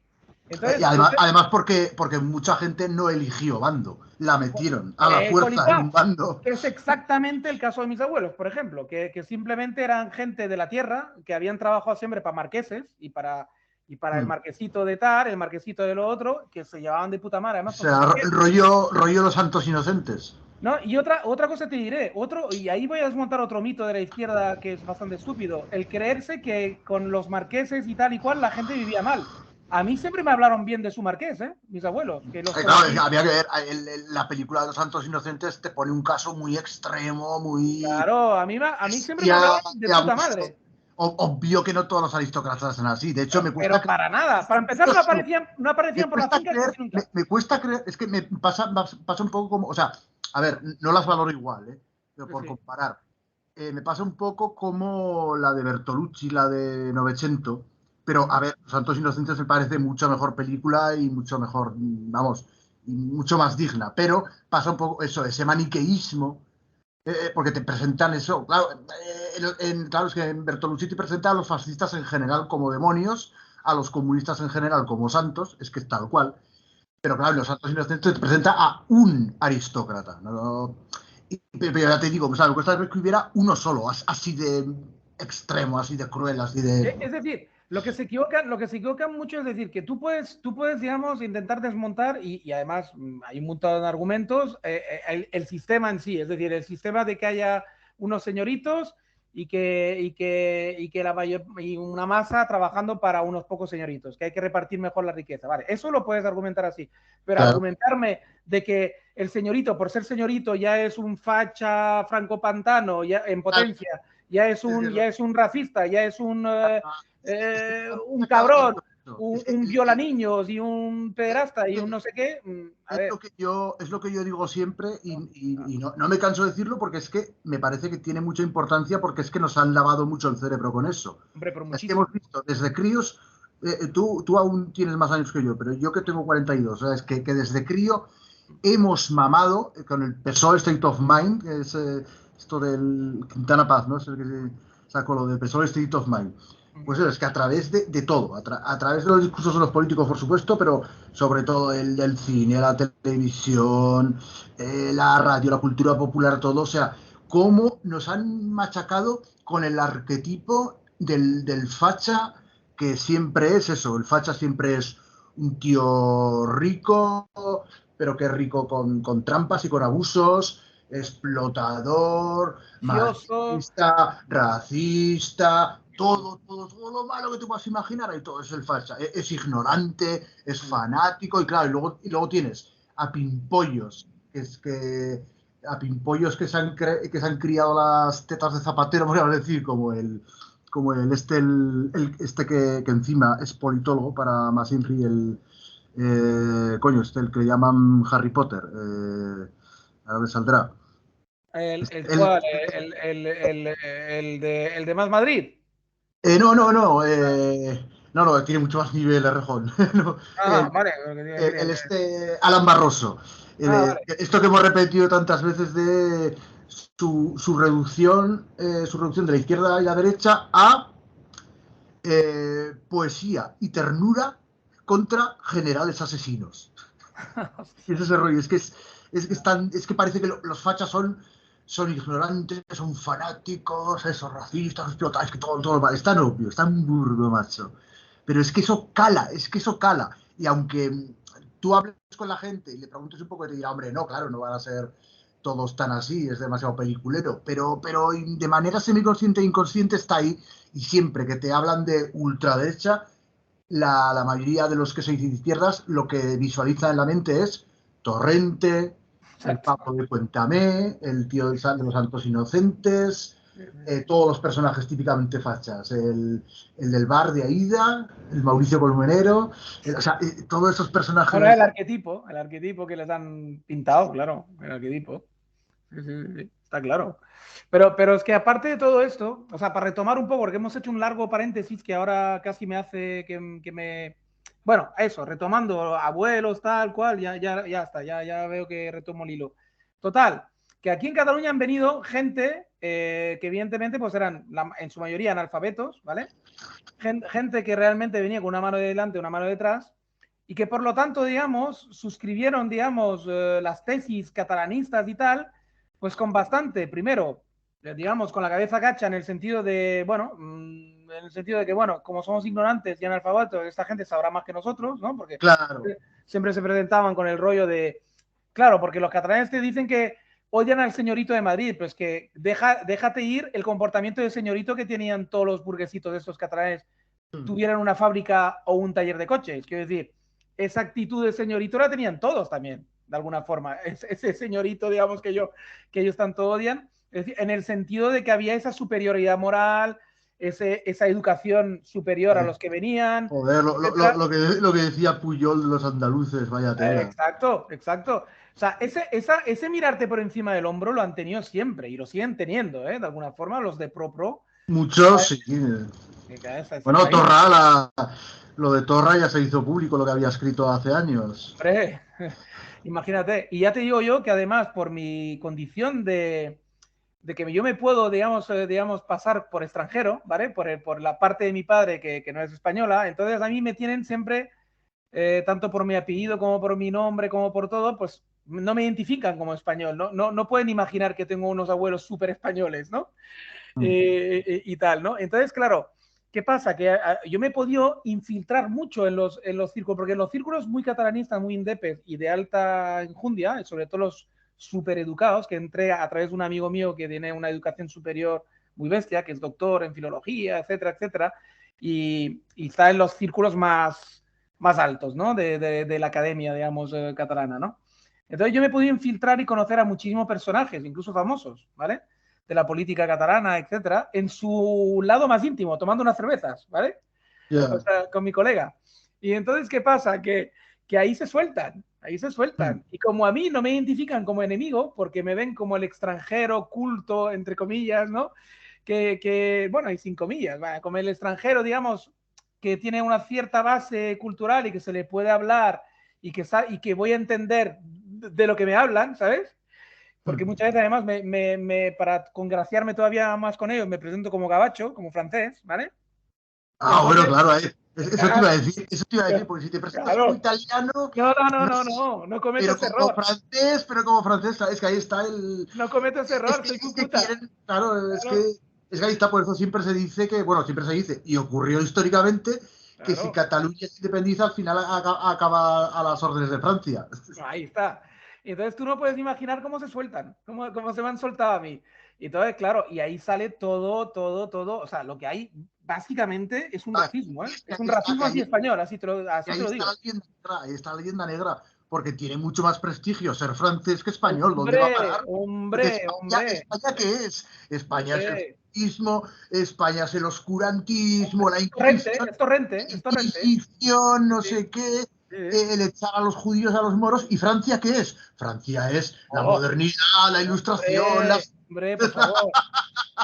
Y Entonces, además porque mucha gente no eligió bando, la metieron a la fuerza en un bando. que es exactamente el caso de mis abuelos, por ejemplo, que simplemente eran gente de la tierra, que habían trabajado siempre para marqueses y para el marquesito de tal, el marquesito de lo otro, que se llevaban de puta madre, O además, porque sea, rollo los santos inocentes. ¿no? Y otra cosa te diré, y ahí voy a desmontar otro mito de la izquierda que es bastante estúpido, el creerse que con los marqueses y tal y cual la gente vivía mal. A mí siempre me hablaron bien de su marqués, ¿eh? Mis abuelos, que los Claro, conocí. había que ver, la película de los santos inocentes te pone un caso muy extremo, muy Claro, a mí siempre me bestia, hablaban de de puta abuso. madre. Obvio que no todos los aristócratas son así. De hecho, me cuesta Pero creer. para nada. Para empezar, no Me aparecían por la cuesta finca creer, casi nunca. me cuesta creer, es que pasa un poco como, o sea, a ver, no las valoro igual, pero Sí, por sí. comparar. Me pasa un poco como la de Bertolucci, la de Novecento, pero a ver, Santos Inocentes me parece mucho mejor película y mucho mejor, vamos, y mucho más digna, pero pasa un poco eso, ese maniqueísmo, porque te presentan eso, claro, claro, es que en Bertolucci te presenta a los fascistas en general como demonios, a los comunistas en general como santos, es que es tal cual, pero claro, en los santos inocentes te presenta a un aristócrata, ¿no? Pero ya te digo, o sea, me cuesta que hubiera uno solo, así de extremo, así de cruel, así de... Es decir, lo que se equivocan mucho es decir que tú puedes, digamos, intentar desmontar y además hay un montón de argumentos, el sistema en sí, es decir, el sistema de que haya unos señoritos y que y una masa trabajando para unos pocos señoritos, que hay que repartir mejor la riqueza. Vale, eso lo puedes argumentar así, pero Claro, argumentarme de que el señorito, por ser señorito, ya es un facha francopantano ya en claro, potencia, ya es un racista, ya es un, es que un acaba con cabrón, todo eso. un, Es que un viola niños y un pederasta y un no sé qué. A ver, es lo que yo digo siempre y no me canso de decirlo porque es que me parece que tiene mucha importancia porque es que nos han lavado mucho el cerebro con eso. hombre, por Es que hemos muchísimo. visto desde críos, tú aún tienes más años que yo, pero yo que tengo 42, o sea, es que desde crío hemos mamado con el PSOE State of Mind, que es esto del Quintana Paz, ¿no? Es el que se sacó lo del PSOE State of Mind. Pues eso, es que a través de todo, a través de los discursos de los políticos, por supuesto, pero sobre todo el del cine, la televisión, la radio, la cultura popular, todo, o sea, cómo nos han machacado con el arquetipo del facha, que siempre es eso, el facha siempre es un tío rico, pero que es rico con trampas y con abusos, explotador, Cioso. machista, racista, todo lo malo que te puedas imaginar, y todo es el facha. Es ignorante, es fanático, y claro, y luego tienes a pimpollos, a pimpollos que se han criado las tetas de Zapatero, por decir, como este que encima es politólogo para Masinri, el que le llaman Harry Potter, ahora me saldrá. El El, cual, el de Más Madrid. no, tiene mucho más nivel, Rejón. No, Ah, el, vale. Alan Barroso. Vale. Esto que hemos repetido tantas veces de su reducción de la izquierda y la derecha a poesía y ternura contra generales asesinos. Y es ese rollo, es que parece que los fachas son ignorantes, son fanáticos, esos racistas, explotados, que todo mal. Es tan obvio, es tan burdo, macho. Pero es que eso cala. Y aunque tú hables con la gente y le preguntes un poco, te dirá, hombre, no, claro, no van a ser todos tan así, es demasiado peliculero. Pero de manera semiconsciente e inconsciente está ahí. Y siempre que te hablan de ultraderecha, la mayoría de los que se dicen izquierdas lo que visualiza en la mente es Torrente, el Papo de Cuéntame, el tío de los Santos Inocentes, todos los personajes típicamente fachas, el del bar de Aida, el Mauricio Colmenero, o sea, todos esos personajes... Bueno, el arquetipo que les han pintado, claro, el arquetipo. Sí, está claro. Pero es que aparte de todo esto, o sea, para retomar un poco, porque hemos hecho un largo paréntesis que ahora casi me hace que me... Bueno, eso, retomando abuelos, tal cual, ya está, ya veo que retomo el hilo. Total, que aquí en Cataluña han venido gente que evidentemente pues eran en su mayoría analfabetos, ¿vale? Gente que realmente venía con una mano de delante, una mano detrás, y que por lo tanto, digamos, suscribieron, digamos, las tesis catalanistas y tal, pues con bastante, primero, digamos, con la cabeza gacha en el sentido de, bueno, en el sentido de que, bueno, como somos ignorantes y analfabetos, esta gente sabrá más que nosotros, ¿no? Porque claro, siempre se presentaban con el rollo de, claro, porque los catalanes te dicen que odian al señorito de Madrid, pues que déjate ir el comportamiento del señorito que tenían todos los burguesitos de estos catalanes, tuvieran una fábrica o un taller de coches. Quiero decir, esa actitud de señorito la tenían todos también, de alguna forma. Ese señorito, digamos, que ellos tanto odian, es decir, en el sentido de que había esa superioridad moral, esa educación superior a los que venían. Joder, lo que decía Puyol de los andaluces, vaya tela. Exacto, exacto. O sea, ese mirarte por encima del hombro lo han tenido siempre y lo siguen teniendo, ¿eh? De alguna forma, los de pro. Muchos, sí. Bueno, País. Torra, lo de Torra ya se hizo público, lo que había escrito hace años. Hombre, imagínate. Y ya te digo yo que además, por mi condición de que yo me puedo, digamos, pasar por extranjero, ¿vale? Por la parte de mi padre que no es española, entonces a mí me tienen siempre, tanto por mi apellido como por mi nombre, como por todo, pues no me identifican como español, no pueden imaginar que tengo unos abuelos súper españoles, ¿no? Y tal, ¿no? Entonces, claro, ¿qué pasa? Que yo me he podido infiltrar mucho en los círculos, porque en los círculos muy catalanistas, muy indepes y de alta enjundia, sobre todo los súper educados, que entré a través de un amigo mío que tiene una educación superior muy bestia, que es doctor en filología, etcétera, etcétera, y está en los círculos más altos, ¿no? De la academia, digamos, catalana, ¿no? Entonces yo me he podido infiltrar y conocer a muchísimos personajes, incluso famosos, ¿vale? De la política catalana, etcétera, en su lado más íntimo, tomando unas cervezas, ¿vale? Yeah. O sea, con mi colega. Y entonces, ¿qué pasa? Que ahí se sueltan, ahí se sueltan. Y como a mí no me identifican como enemigo, porque me ven como el extranjero culto, entre comillas, ¿no? Bueno, y sin comillas, ¿vale? Como el extranjero, digamos, que tiene una cierta base cultural y que se le puede hablar y que voy a entender de lo que me hablan, ¿sabes? Porque muchas veces además para congraciarme todavía más con ellos me presento como gabacho, como francés, ¿vale? Bueno, Entonces, claro, eso te iba a decir, porque si te presentas como claro, italiano, no cometo pero ese error, como francés, es que ahí está no cometo ese error, soy es que puta. quieren, claro, Claro, es que ahí está, por eso siempre se dice que, bueno, siempre se dice, y ocurrió históricamente, que si claro, Cataluña se independiza, al final acaba a las órdenes de Francia. ahí está. Y entonces tú no puedes imaginar cómo se sueltan, cómo se me han soltado a mí. Y entonces, claro, y ahí sale todo. O sea, lo que hay básicamente es un racismo, ¿eh? Es un racismo anti-español, así te lo digo. Ahí está la leyenda negra, porque tiene mucho más prestigio ser francés que español. ¿Dónde va a parar? Porque Hombre. ¿España qué es? España es el Hombre. fascismo, España es el oscurantismo, la Es torrente. Inquisición, no Sí, sé qué, sí. el echar a los judíos, a los moros. ¿Y Francia qué es? Francia es la Oh, modernidad, la ilustración, hombre, por favor.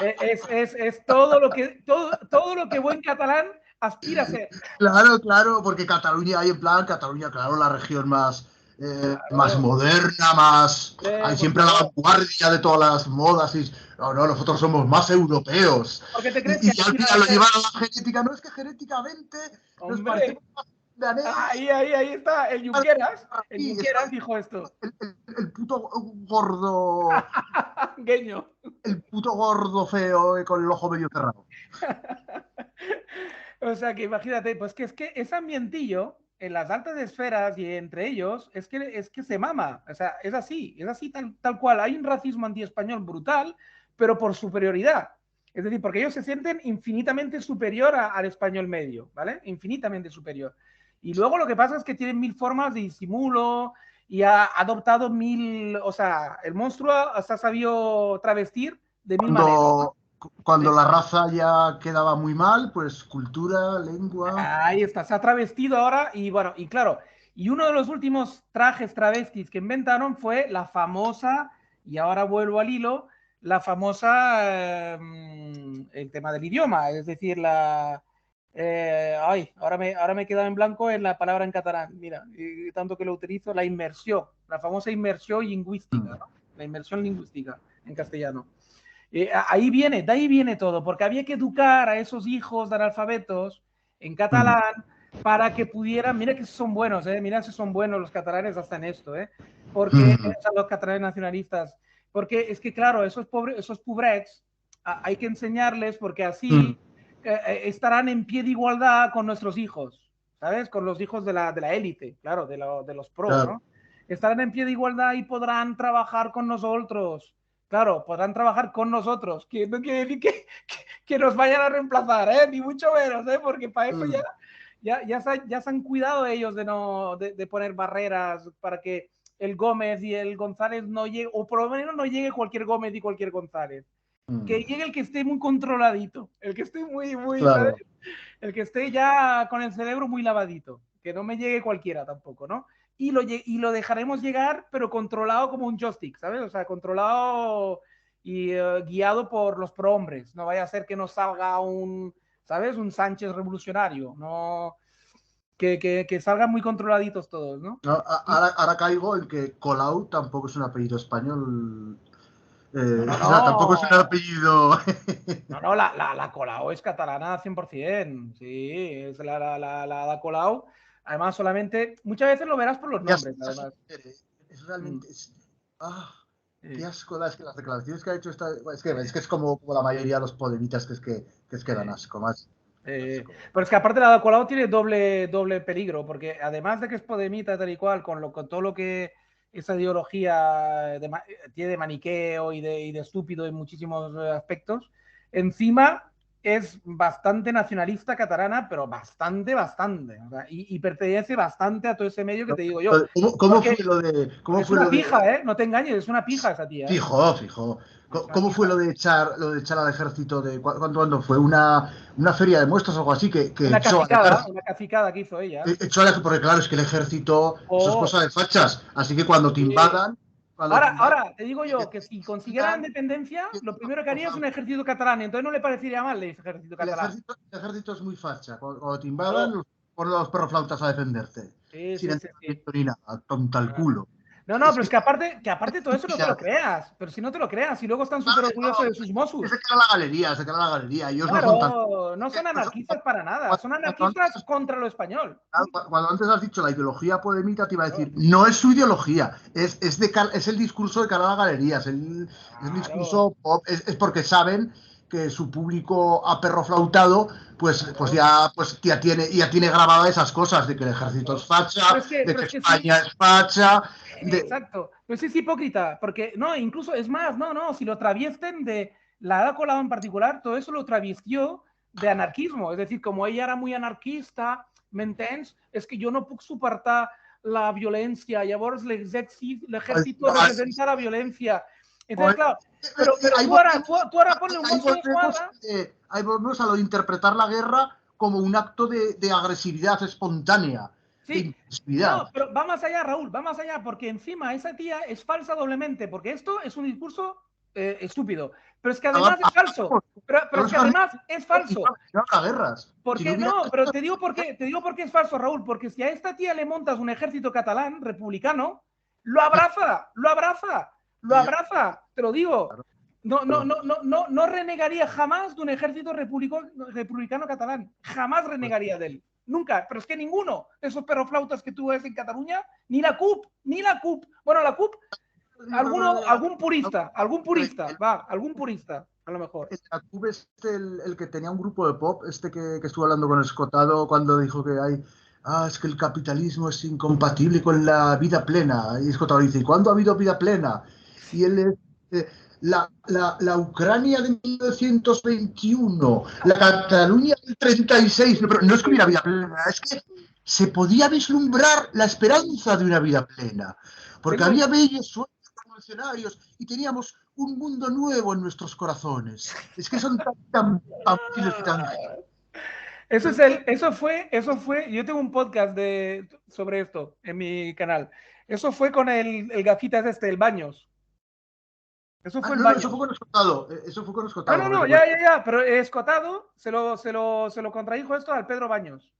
Es todo lo que buen catalán aspira a ser. Claro, porque Cataluña hay en plan, Cataluña, claro, la región más Claro, moderna, más. hombre, Hay por siempre a la favor. vanguardia de todas las modas. Y, no, nosotros somos más europeos. ¿Por qué te crees que Y al aquí no final lo llevan a la genética. No es que genéticamente nos Hombre, parecemos más danés. ahí está, el Junqueras. El Junqueras dijo esto. El puto gordo. Gueño. El puto gordo feo con el ojo medio cerrado. O sea que imagínate, pues que es que ese ambientillo en las altas esferas y entre ellos es que se mama. O sea, es así tal cual. Hay un racismo antiespañol brutal, pero por superioridad. Es decir, porque ellos se sienten infinitamente superior al español medio, ¿vale? Infinitamente superior. Y luego lo que pasa es que tienen mil formas de disimulo y ha adoptado o sea, el monstruo se ha sabido travestir de 1000 maneras, ¿no? Cuando la raza ya quedaba muy mal, pues cultura, lengua. Ahí está, se ha travestido ahora y bueno, y claro, y uno de los últimos trajes travestis que inventaron fue la famosa, y ahora vuelvo al hilo, la famosa, el tema del idioma, es decir, ahora me he quedado en blanco en la palabra en catalán, mira, y tanto que lo utilizo, la inmersión, la famosa inmersión lingüística, ¿no? La inmersión lingüística en castellano. De ahí viene todo, porque había que educar a esos hijos de analfabetos en catalán para que pudieran, mira que son buenos, mira si son buenos los catalanes hasta en esto, porque los catalanes nacionalistas, porque es que claro, esos pobrets hay que enseñarles porque así estarán en pie de igualdad con nuestros hijos, ¿sabes? Con los hijos de la élite, claro, de los pro, claro. ¿No? Estarán en pie de igualdad y podrán trabajar con nosotros. Claro, podrán trabajar con nosotros, que no quiere decir que nos vayan a reemplazar, ni mucho menos, porque para eso ya se han cuidado ellos de poner barreras para que el Gómez y el González no llegue, o por lo menos no llegue cualquier Gómez y cualquier González. Que llegue el que esté muy controladito, el que esté muy, claro. ¿sabes? El que esté ya con el cerebro muy lavadito, que no me llegue cualquiera tampoco, ¿no? Y lo dejaremos llegar, pero controlado como un joystick, ¿sabes? O sea, controlado y guiado por los prohombres. No vaya a ser que nos salga ¿sabes? Un Sánchez revolucionario, ¿no? Que salgan muy controladitos todos, ¿no? Ahora caigo en que Colau tampoco es un apellido español. No. O sea, tampoco es un apellido. No, la Colau es catalana 100%. Sí, es la Colau. Además, solamente, muchas veces lo verás por los nombres, además. Es realmente. Qué asco es que las declaraciones que ha hecho es que es como la mayoría de los podemitas que dan asco más. Pero es que aparte la Colau tiene doble peligro, porque además de que es podemita tal y cual, con todo lo que esa ideología tiene de maniqueo y de estúpido en muchísimos aspectos, encima es bastante nacionalista catalana, pero bastante. O sea, y pertenece bastante a todo ese medio que te digo yo. ¿Cómo fue lo de...? Es una pija, no te engañes, es una pija esa tía. Fijo. ¿Cómo fue lo de echar al ejército? ¿Cuándo fue? ¿Una feria de muestras o algo así? Una cacicada que hizo ella. Porque claro, es que el ejército eso es cosa de fachas. Así que cuando te invadan... Ahora, te digo yo que si consiguiera la independencia, lo primero que haría es un ejército catalán. Entonces no le parecería mal el ejército catalán. El ejército es muy facha. Cuando te invadan, ponen los perroflautas a defenderte. Sin entrenamiento ni nada. Tonta el culo. No, pero es que aparte todo eso no te lo creas. Pero si no te lo creas, y luego están súper orgullosos de sus Mossos. Se queda la galería. Ellos no son anarquistas para nada. Son anarquistas contra lo español. Cuando antes has dicho la ideología podemita, te iba a decir, no es su ideología, es el discurso de cara a la galería, es el discurso pop, es porque saben que su público aperroflautado pues ya tiene grabadas esas cosas de que el ejército es facha, de que España es facha. Exacto, pues es hipócrita, porque no, incluso es más, si lo traviesten de la Ada Colau en particular, todo eso lo traviestió de anarquismo, es decir, como ella era muy anarquista, ¿m'entens? És que jo no puc suportar la violència, llavors l'ejército representa la violència. Entonces, claro, pero tú ahora ponle un monstruo de escuadra. Ahí volvemos a lo de interpretar la guerra como un acto de agresividad espontánea. Sí, no, pero va más allá, Raúl, va más allá, porque encima esa tía es falsa doblemente, porque esto es un discurso estúpido, pero es que además es falso, pero es que además es falso. Porque no, pero te digo por qué es falso, Raúl, porque si a esta tía le montas un ejército catalán republicano, lo abraza, te lo digo. No renegaría jamás de un ejército republicano catalán, jamás renegaría de él. Nunca, pero es que ninguno de esos perroflautas que tú ves en Cataluña, ni la CUP, bueno, la CUP, algún purista, a lo mejor. La CUP es el que tenía un grupo de pop, que estuvo hablando con Escotado cuando dijo que es que el capitalismo es incompatible con la vida plena, y Escotado dice, ¿y cuándo ha habido vida plena? Y él es... La Ucrania de 1921, la Cataluña del 36, pero no es que hubiera vida plena, es que se podía vislumbrar la esperanza de una vida plena. porque había bellos sueños revolucionarios y teníamos un mundo nuevo en nuestros corazones. Es que son tan fáciles y tan... Eso fue, yo tengo un podcast sobre esto en mi canal. Eso fue con el gafitas el Baños. Eso fue el no, Baños. eso fue con Escotado. Eso fue con Escotado. No, ya, pero Escotado se lo contradijo esto al Pedro Baños.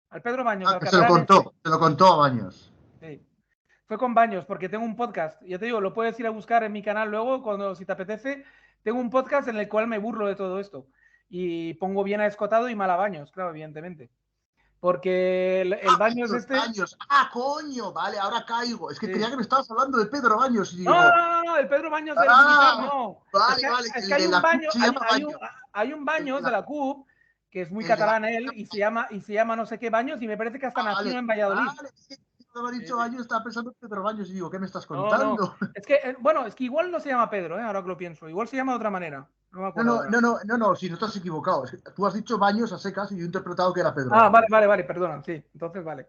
Al Pedro Baños, al Que se catalán. lo contó a Baños. Sí. Fue con Baños, porque tengo un podcast. Ya te digo, lo puedes ir a buscar en mi canal luego, si te apetece. Tengo un podcast en el cual me burlo de todo esto. Y pongo bien a Escotado y mal a Baños, claro, evidentemente. Porque el Baños Baños. Coño, vale, ahora caigo. Es que creía que me estabas hablando de Pedro Baños. Y digo, no, el Pedro Baños del militar, no. Vale, es que hay un Baños, hay un Baños de la CUP, que es muy catalán él, y se llama no sé qué Baños, y me parece que hasta nació en Valladolid. Vale, me ha dicho Baños, estaba pensando en Pedro Baños, y digo, ¿qué me estás contando? No. Es que igual no se llama Pedro, ahora que lo pienso. Igual se llama de otra manera. No me acuerdo. No, si no te has equivocado. Tú has dicho Baños a secas y yo he interpretado que era Pedro. Vale, perdona, sí. Entonces, vale.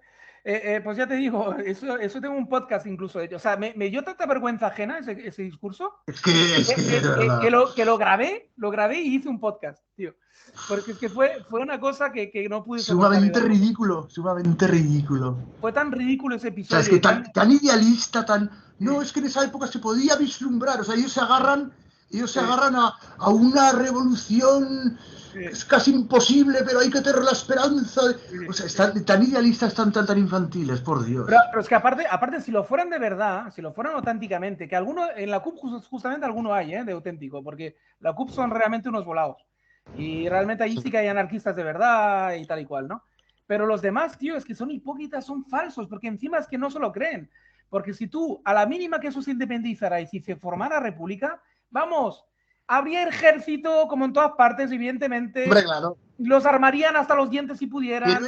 Pues ya te digo, eso tengo un podcast incluso de ello. O sea, me dio tanta vergüenza ajena ese discurso. Es que lo grabé y hice un podcast, tío. Porque es que fue una cosa que no pude sumamente ridículo. Fue tan ridículo ese episodio. O sea, es que tan idealista, No, es que en esa época se podía vislumbrar. O sea, ellos se agarran a una revolución que es casi imposible, pero hay que tener la esperanza. O sea, están tan idealistas, tan infantiles, por Dios. Pero es que aparte, si lo fueran de verdad, si lo fueran auténticamente, que algunos, en la CUP justamente alguno hay, de auténtico, porque la CUP son realmente unos volados. Y realmente ahí sí que hay anarquistas de verdad y tal y cual, ¿no? Pero los demás, tío, es que son hipócritas, son falsos, porque encima es que no se lo creen. Porque si tú, a la mínima que eso se independizara y si se formara república, vamos, habría ejército como en todas partes, evidentemente. Hombre, claro. Los armarían hasta los dientes si pudieran.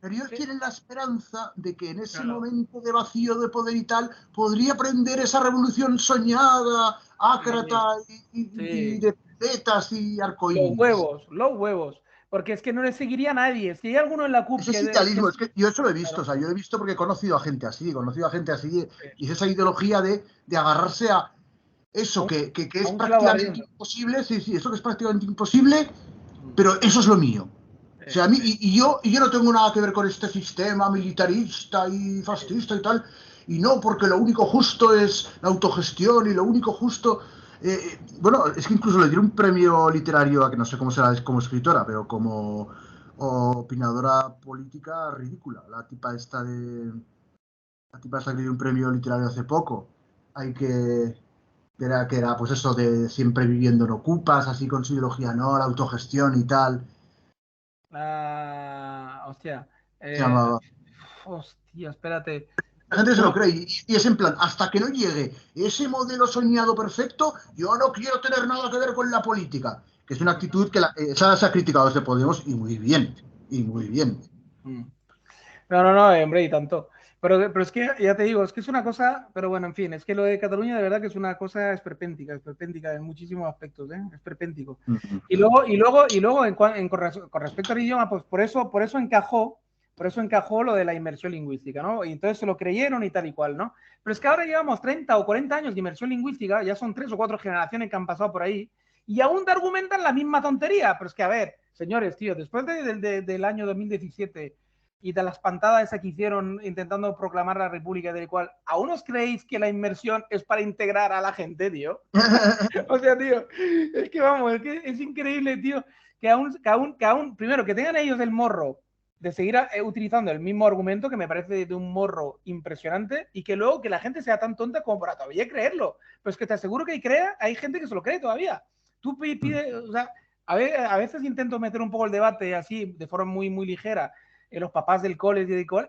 Pero ellos tienen la esperanza de que en ese momento de vacío de poder y tal, podría prender esa revolución soñada, ácrata y de petas y arcoíris. Los huevos. Porque es que no le seguiría a nadie. Si hay alguno en la CUP... Ese es idealismo, es que yo eso lo he visto, o sea, yo lo he visto porque he conocido a gente así, y es esa ideología de agarrarse a eso que es prácticamente imposible, eso que es prácticamente imposible, pero eso es lo mío. O sea, a mí, y yo no tengo nada que ver con este sistema militarista y fascista y tal, y no, porque lo único justo es la autogestión y lo único justo... bueno, es que incluso le dieron un premio literario a que no sé cómo será como escritora, pero como opinadora política ridícula. La tipa esta que le dio un premio literario hace poco. Que era pues eso de siempre viviendo en ocupas, así con su ideología, ¿no? La autogestión y tal. Hostia. Se llamaba. Hostia, espérate. La gente se lo cree y es en plan, hasta que no llegue ese modelo soñado perfecto, yo no quiero tener nada que ver con la política. Que es una actitud que esa se ha criticado desde Podemos y muy bien. No, hombre, y tanto. Pero es que, ya te digo, es que es una cosa, pero bueno, en fin, es que lo de Cataluña de verdad que es una cosa esperpéntica en muchísimos aspectos, esperpéntico. Y luego con respecto al idioma, pues por eso encajó lo de la inmersión lingüística, ¿no? Y entonces se lo creyeron y tal y cual, ¿no? Pero es que ahora llevamos 30 o 40 años de inmersión lingüística, ya son 3 o 4 generaciones que han pasado por ahí, y aún te argumentan la misma tontería. Pero es que, a ver, señores, tío, después del año 2017 y de la espantada esa que hicieron intentando proclamar la república, del cual, ¿aún os creéis que la inmersión es para integrar a la gente, tío? O sea, tío, es que vamos, es increíble, tío, que aún, primero, que tengan ellos el morro de seguir utilizando el mismo argumento, que me parece de un morro impresionante, y que luego que la gente sea tan tonta como para todavía creerlo. Pero es que te aseguro que hay gente que se lo cree todavía. Tú pides, o sea, a veces intento meter un poco el debate así, de forma muy, muy ligera, en los papás del cole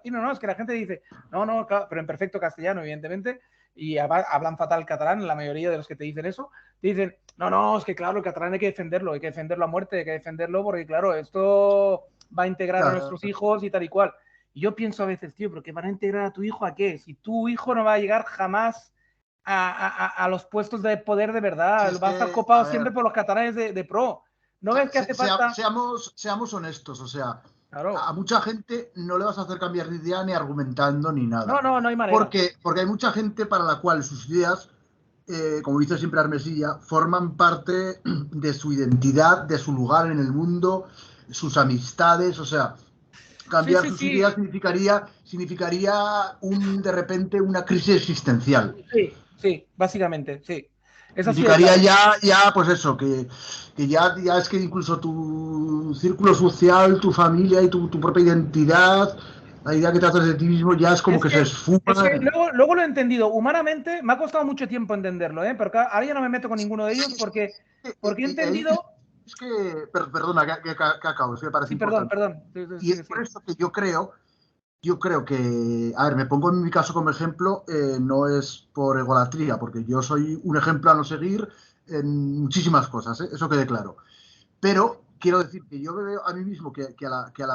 y no, es que la gente dice, no, claro, pero en perfecto castellano, evidentemente, y hablan fatal catalán, la mayoría de los que te dicen eso, te dicen, no, es que claro, el catalán hay que defenderlo a muerte, hay que defenderlo porque claro, esto va a integrar a nuestros hijos y tal y cual. Y yo pienso a veces, tío, pero ¿qué van a integrar a tu hijo a qué? Si tu hijo no va a llegar jamás a los puestos de poder de verdad, va a estar copado siempre por los catalanes de pro. ¿No ves que hace falta? Seamos honestos, o sea, Claro. A mucha gente no le vas a hacer cambiar de idea ni argumentando ni nada. No hay manera. Porque hay mucha gente para la cual sus ideas, como dice siempre Armesilla, forman parte de su identidad, de su lugar en el mundo, sus amistades, o sea, Sí, cambiar sí, sus sí. ideas significaría de repente una crisis existencial. Sí, sí, básicamente, sí. Es así de Significaría claro. pues eso, que ya es que incluso tu círculo social, tu familia y tu propia identidad, la idea que te haces de ti mismo ya es como Es que se que, es esfuma. que luego lo he entendido. Humanamente me ha costado mucho tiempo entenderlo, ¿eh? Pero ahora ya no me meto con ninguno de ellos porque he entendido. Es que, perdona, que acabo, es que me parece Sí, perdón, importante. perdón. Sí, Y sí, es sí, por sí. eso que yo creo que, a ver, me pongo en mi caso como ejemplo, no es por egolatría, porque yo soy un ejemplo a no seguir en muchísimas cosas, ¿eh? Eso quede claro. Pero quiero decir que yo me veo a mí mismo que al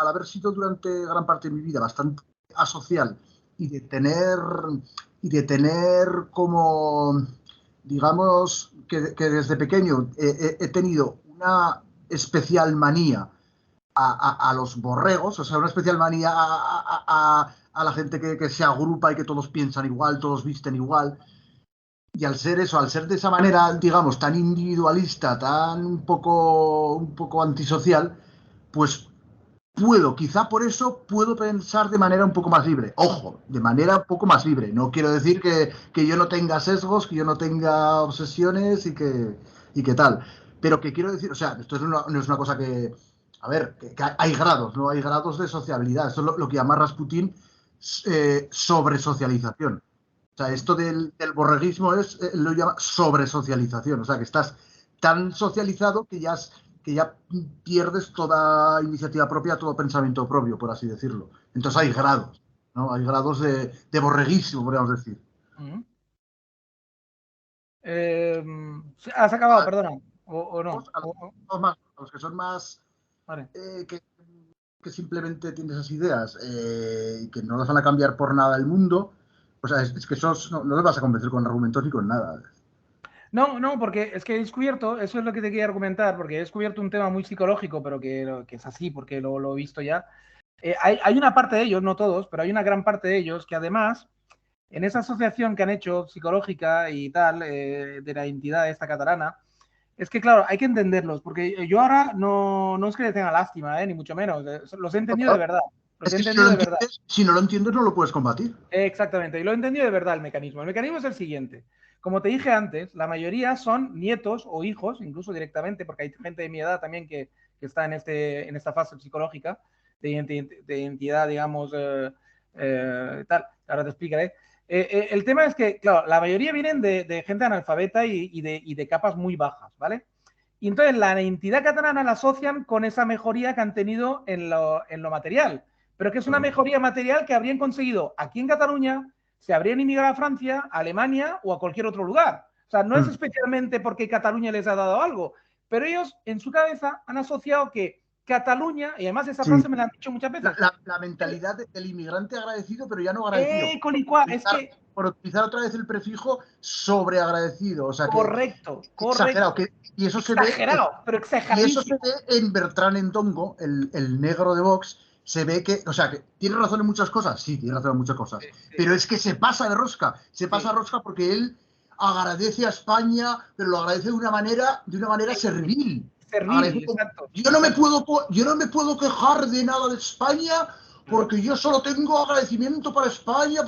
haber sido durante gran parte de mi vida bastante asocial y de tener como, digamos, que desde pequeño he tenido una especial manía a los borregos, o sea, una especial manía a la gente que se agrupa y que todos piensan igual, todos visten igual. Y al ser eso, al ser de esa manera, digamos, tan individualista, tan un poco antisocial, pues quizá por eso puedo pensar de manera un poco más libre. Ojo, de manera un poco más libre. No quiero decir que yo no tenga sesgos, que yo no tenga obsesiones y que tal. Pero que quiero decir, o sea, esto no es una cosa que, a ver, que hay grados, ¿no? Hay grados de sociabilidad. Esto es lo que llama Rasputin sobre socialización. O sea, esto del borreguismo lo llama sobresocialización. O sea, que estás tan socializado que ya pierdes toda iniciativa propia, todo pensamiento propio, por así decirlo. Entonces hay grados, ¿no? Hay grados de borreguismo, podríamos decir. Ujú. Sí, has acabado, A, perdona. O no. a los que son más Vale. que simplemente tienes esas ideas y que no las van a cambiar por nada el mundo, o sea, es que esos no les vas a convencer con argumentos ni con nada. No, porque es que he descubierto, eso es lo que te quería argumentar, porque he descubierto un tema muy psicológico, pero que es así, porque lo he visto ya. Hay una parte de ellos, no todos, pero hay una gran parte de ellos que además, en esa asociación que han hecho psicológica y tal, de la entidad esta catalana, es que claro, hay que entenderlos, porque yo ahora no es que le tenga lástima, ni mucho menos, los he entendido de verdad, los Es he que entendido de verdad. si no lo entiendes, no lo puedes combatir. Exactamente, y lo he entendido de verdad el mecanismo. El mecanismo es el siguiente. Como te dije antes, la mayoría son nietos o hijos, incluso directamente, porque hay gente de mi edad también que está en esta fase psicológica de identidad, digamos, tal. Ahora te explicaré. El tema es que, claro, la mayoría vienen de gente analfabeta y de capas muy bajas, ¿vale? Y entonces la identidad catalana la asocian con esa mejoría que han tenido en lo material, pero que es una Claro. mejoría material que habrían conseguido aquí en Cataluña, se habrían emigrado a Francia, a Alemania o a cualquier otro lugar. O sea, no es Mm. especialmente porque Cataluña les ha dado algo, pero ellos en su cabeza han asociado que Cataluña, y además esa Sí, frase me la han dicho muchas veces, la mentalidad del inmigrante agradecido, pero ya no agradecido. colicua, es que Por utilizar otra vez el prefijo sobreagradecido. O sea que exagerado. correcto, Y eso se ve, exagerado, pero y eso se exageradísimo. ve en Bertrán Endongo, el negro de Vox. Se ve que, o sea, que tiene razón en muchas cosas, sí, tiene razón en muchas cosas, Sí, sí, pero es que se pasa sí, de rosca porque él agradece a España, pero lo agradece de una manera sí, servil. Agradece servil, como, exacto. yo no me puedo quejar de nada de España Claro. porque yo solo tengo agradecimiento para España,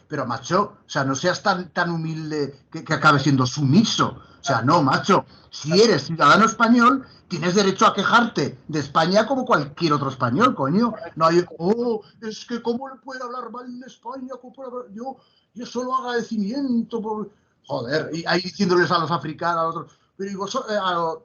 pero macho, o sea, no seas tan humilde que acabes siendo sumiso. O sea, Exacto, no, macho, si exacto. eres ciudadano español, tienes derecho a quejarte de España como cualquier otro español, coño. No Correcto, hay, oh, es que cómo le puede hablar mal de España, yo solo agradecimiento por... Joder, y ahí diciéndoles a los africanos, a los otros, pero y vosotros,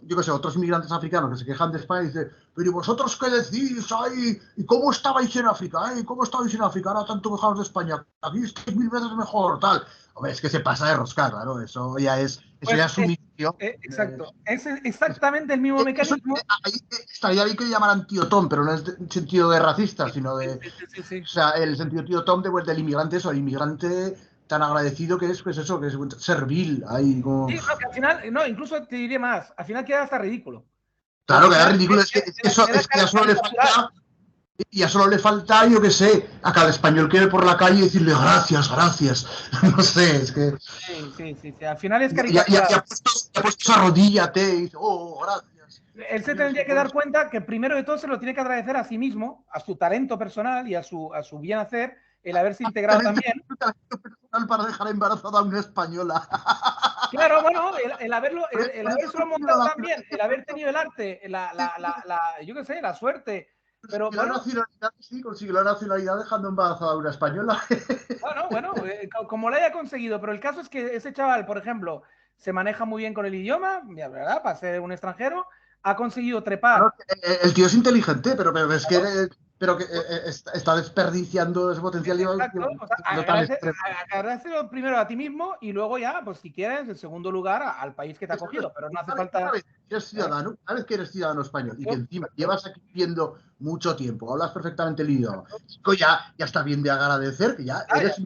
yo qué sé, otros inmigrantes africanos que se quejan de España y dicen, pero ¿y vosotros qué decís? Ay, ¿y cómo estabais en África? Ay, ¿cómo estabais en África? Ahora tanto quejaros de España. Aquí estáis 1000 veces mejor, tal. Hombre, es que se pasa de rosca, claro. Eso ya es Pues sumisión. exacto, es exactamente el mismo Eso, mecanismo. ahí estaría bien que le llamaran tío Tom, pero no es en sentido de racista, Sí, sino sí, de, sí, sí, sí, sí. o sea, el sentido tío Tom del inmigrante, eso, el inmigrante tan agradecido que es, pues eso, que es servil, ahí como... Sí, no, que al final, no, incluso te diré más, al final queda hasta ridículo. Claro, que es ridículo. Es que ya solo le falta, yo qué sé, a cada español que ve por la calle decirle gracias, gracias. No sé, es que. Sí. Al final es Ya caricatura. puesto esa rodilla, y dice, gracias. Él se tendría que dar cuenta que primero de todo se lo tiene que agradecer a sí mismo, a su talento personal y a su bien hacer, el haberse integrado también. Talento personal para dejar embarazada a una española. Claro, bueno, el habérselo montado también, el haber tenido el arte, yo qué sé, la suerte. Pero consiguió la nacionalidad, sí, consiguió la nacionalidad dejando embarazada a una española. Bueno, como lo haya conseguido, pero el caso es que ese chaval, por ejemplo, se maneja muy bien con el idioma, ¿verdad? Para ser un extranjero, ha conseguido trepar. El tío es inteligente, pero es que, está desperdiciando ese potencial. Exacto, o sea, agradecelo primero a ti mismo y luego ya, pues si quieres, en segundo lugar al país que te ha cogido, pero no hace falta. Una vez que eres ciudadano español y que encima llevas aquí viviendo mucho tiempo, hablas perfectamente el idioma, ya está bien de agradecer, que ya eres.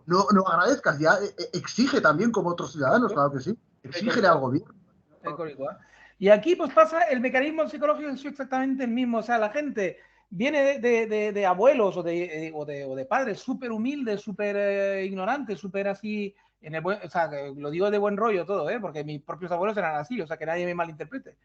No agradezcas, ya exige también como otros ciudadanos, claro que sí. Exígele al gobierno. Y aquí pues pasa el mecanismo psicológico es exactamente el mismo, o sea, la gente viene de abuelos o de padres súper humildes, súper ignorantes, súper así, o sea, lo digo de buen rollo todo, porque mis propios abuelos eran así, o sea, que nadie me malinterprete.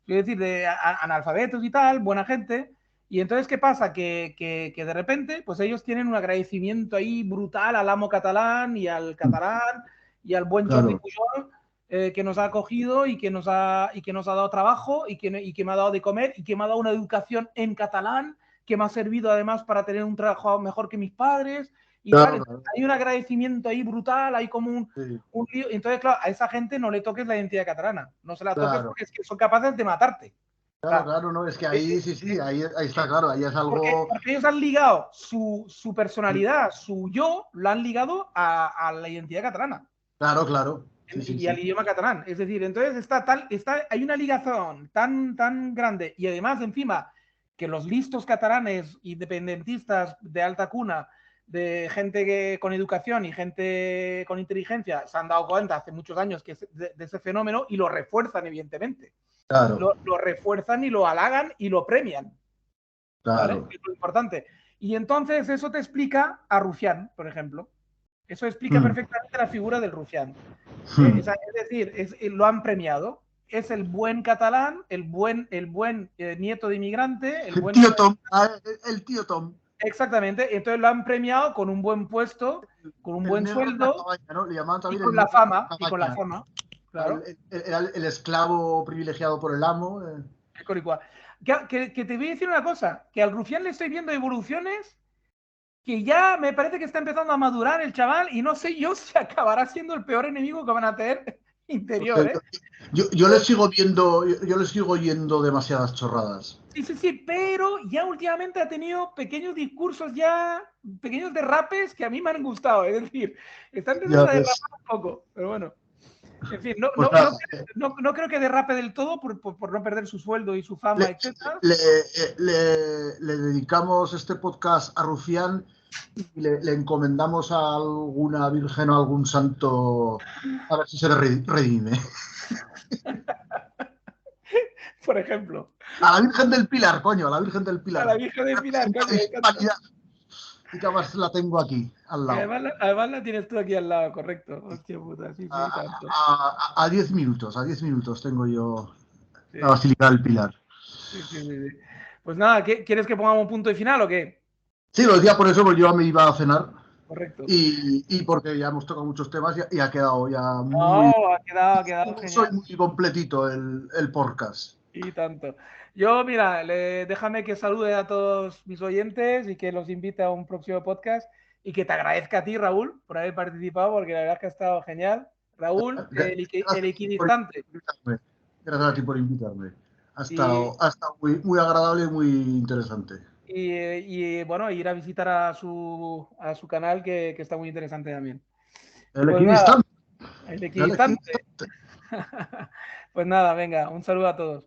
Quiero decir, de analfabetos y tal, buena gente. Y entonces, ¿qué pasa? Que de repente, pues ellos tienen un agradecimiento ahí brutal al amo catalán y al catalán y al buen Jordi Pujol, que nos ha acogido y que nos ha dado trabajo y que me ha dado de comer y que me ha dado una educación en catalán que me ha servido además para tener un trabajo mejor que mis padres y tal. Hay un agradecimiento ahí brutal, hay como un lío. Entonces, claro, a esa gente no le toques la identidad catalana, no se la toques porque es que son capaces de matarte. Claro, no, es que ahí ahí está claro, ahí es algo. Porque ellos han ligado su personalidad, su yo, lo han ligado a la identidad catalana. Claro. Y al idioma catalán. Es decir, entonces hay una ligación tan grande y además encima que los listos catalanes independentistas de alta cuna, de gente con educación y gente con inteligencia, se han dado cuenta hace muchos años de ese fenómeno y lo refuerzan, evidentemente. Claro. Lo refuerzan y lo halagan y lo premian. Claro. ¿Vale? Es lo importante. Y entonces eso te explica a Rufián, por ejemplo. Eso explica perfectamente la figura del Rufián. Es decir, lo han premiado. Es el buen catalán, el buen nieto de inmigrante. El tío Tom. El tío Tom. Exactamente. Entonces lo han premiado con un buen puesto, con un buen sueldo. Cabaña, ¿no? Le llamaban también y con la fama. Y con la fama. Claro. Era el esclavo privilegiado por el amo. Que te voy a decir una cosa, que al Rufián le estoy viendo evoluciones que ya me parece que está empezando a madurar el chaval y no sé yo si acabará siendo el peor enemigo que van a tener interior, ¿eh? Yo le sigo viendo, yo le sigo oyendo demasiadas chorradas. Sí, pero ya últimamente ha tenido pequeños discursos ya, pequeños derrapes que a mí me han gustado, es decir, está empezando a derrapar un poco, pero bueno. En fin, no creo que derrape del todo por no perder su sueldo y su fama, etc. Le dedicamos este podcast a Rufián y le encomendamos a alguna virgen o algún santo a ver si se le redime. Por ejemplo. A la Virgen del Pilar, coño, a la Virgen del Pilar. A la Virgen del Pilar, coño. Y que además la tengo aquí, al lado. Además la tienes tú aquí al lado, correcto. Hostia puta, sí, tanto. A 10 minutos tengo yo la Basílica del Pilar. Sí. Pues nada, ¿quieres que pongamos punto y final o qué? Sí, lo decía por eso, porque yo me iba a cenar. Correcto. Y porque ya hemos tocado muchos temas y ha quedado ya muy... ha quedado genial. Soy muy completito el podcast. Y tanto. Yo, mira, déjame que salude a todos mis oyentes y que los invite a un próximo podcast y que te agradezca a ti, Raúl, por haber participado, porque la verdad es que ha estado genial. Raúl, el equidistante. Gracias a ti por invitarme. Ha estado muy agradable y muy interesante. Y bueno, ir a visitar a su canal, que está muy interesante también. El equidistante. El equidistante. Pues nada, venga, un saludo a todos.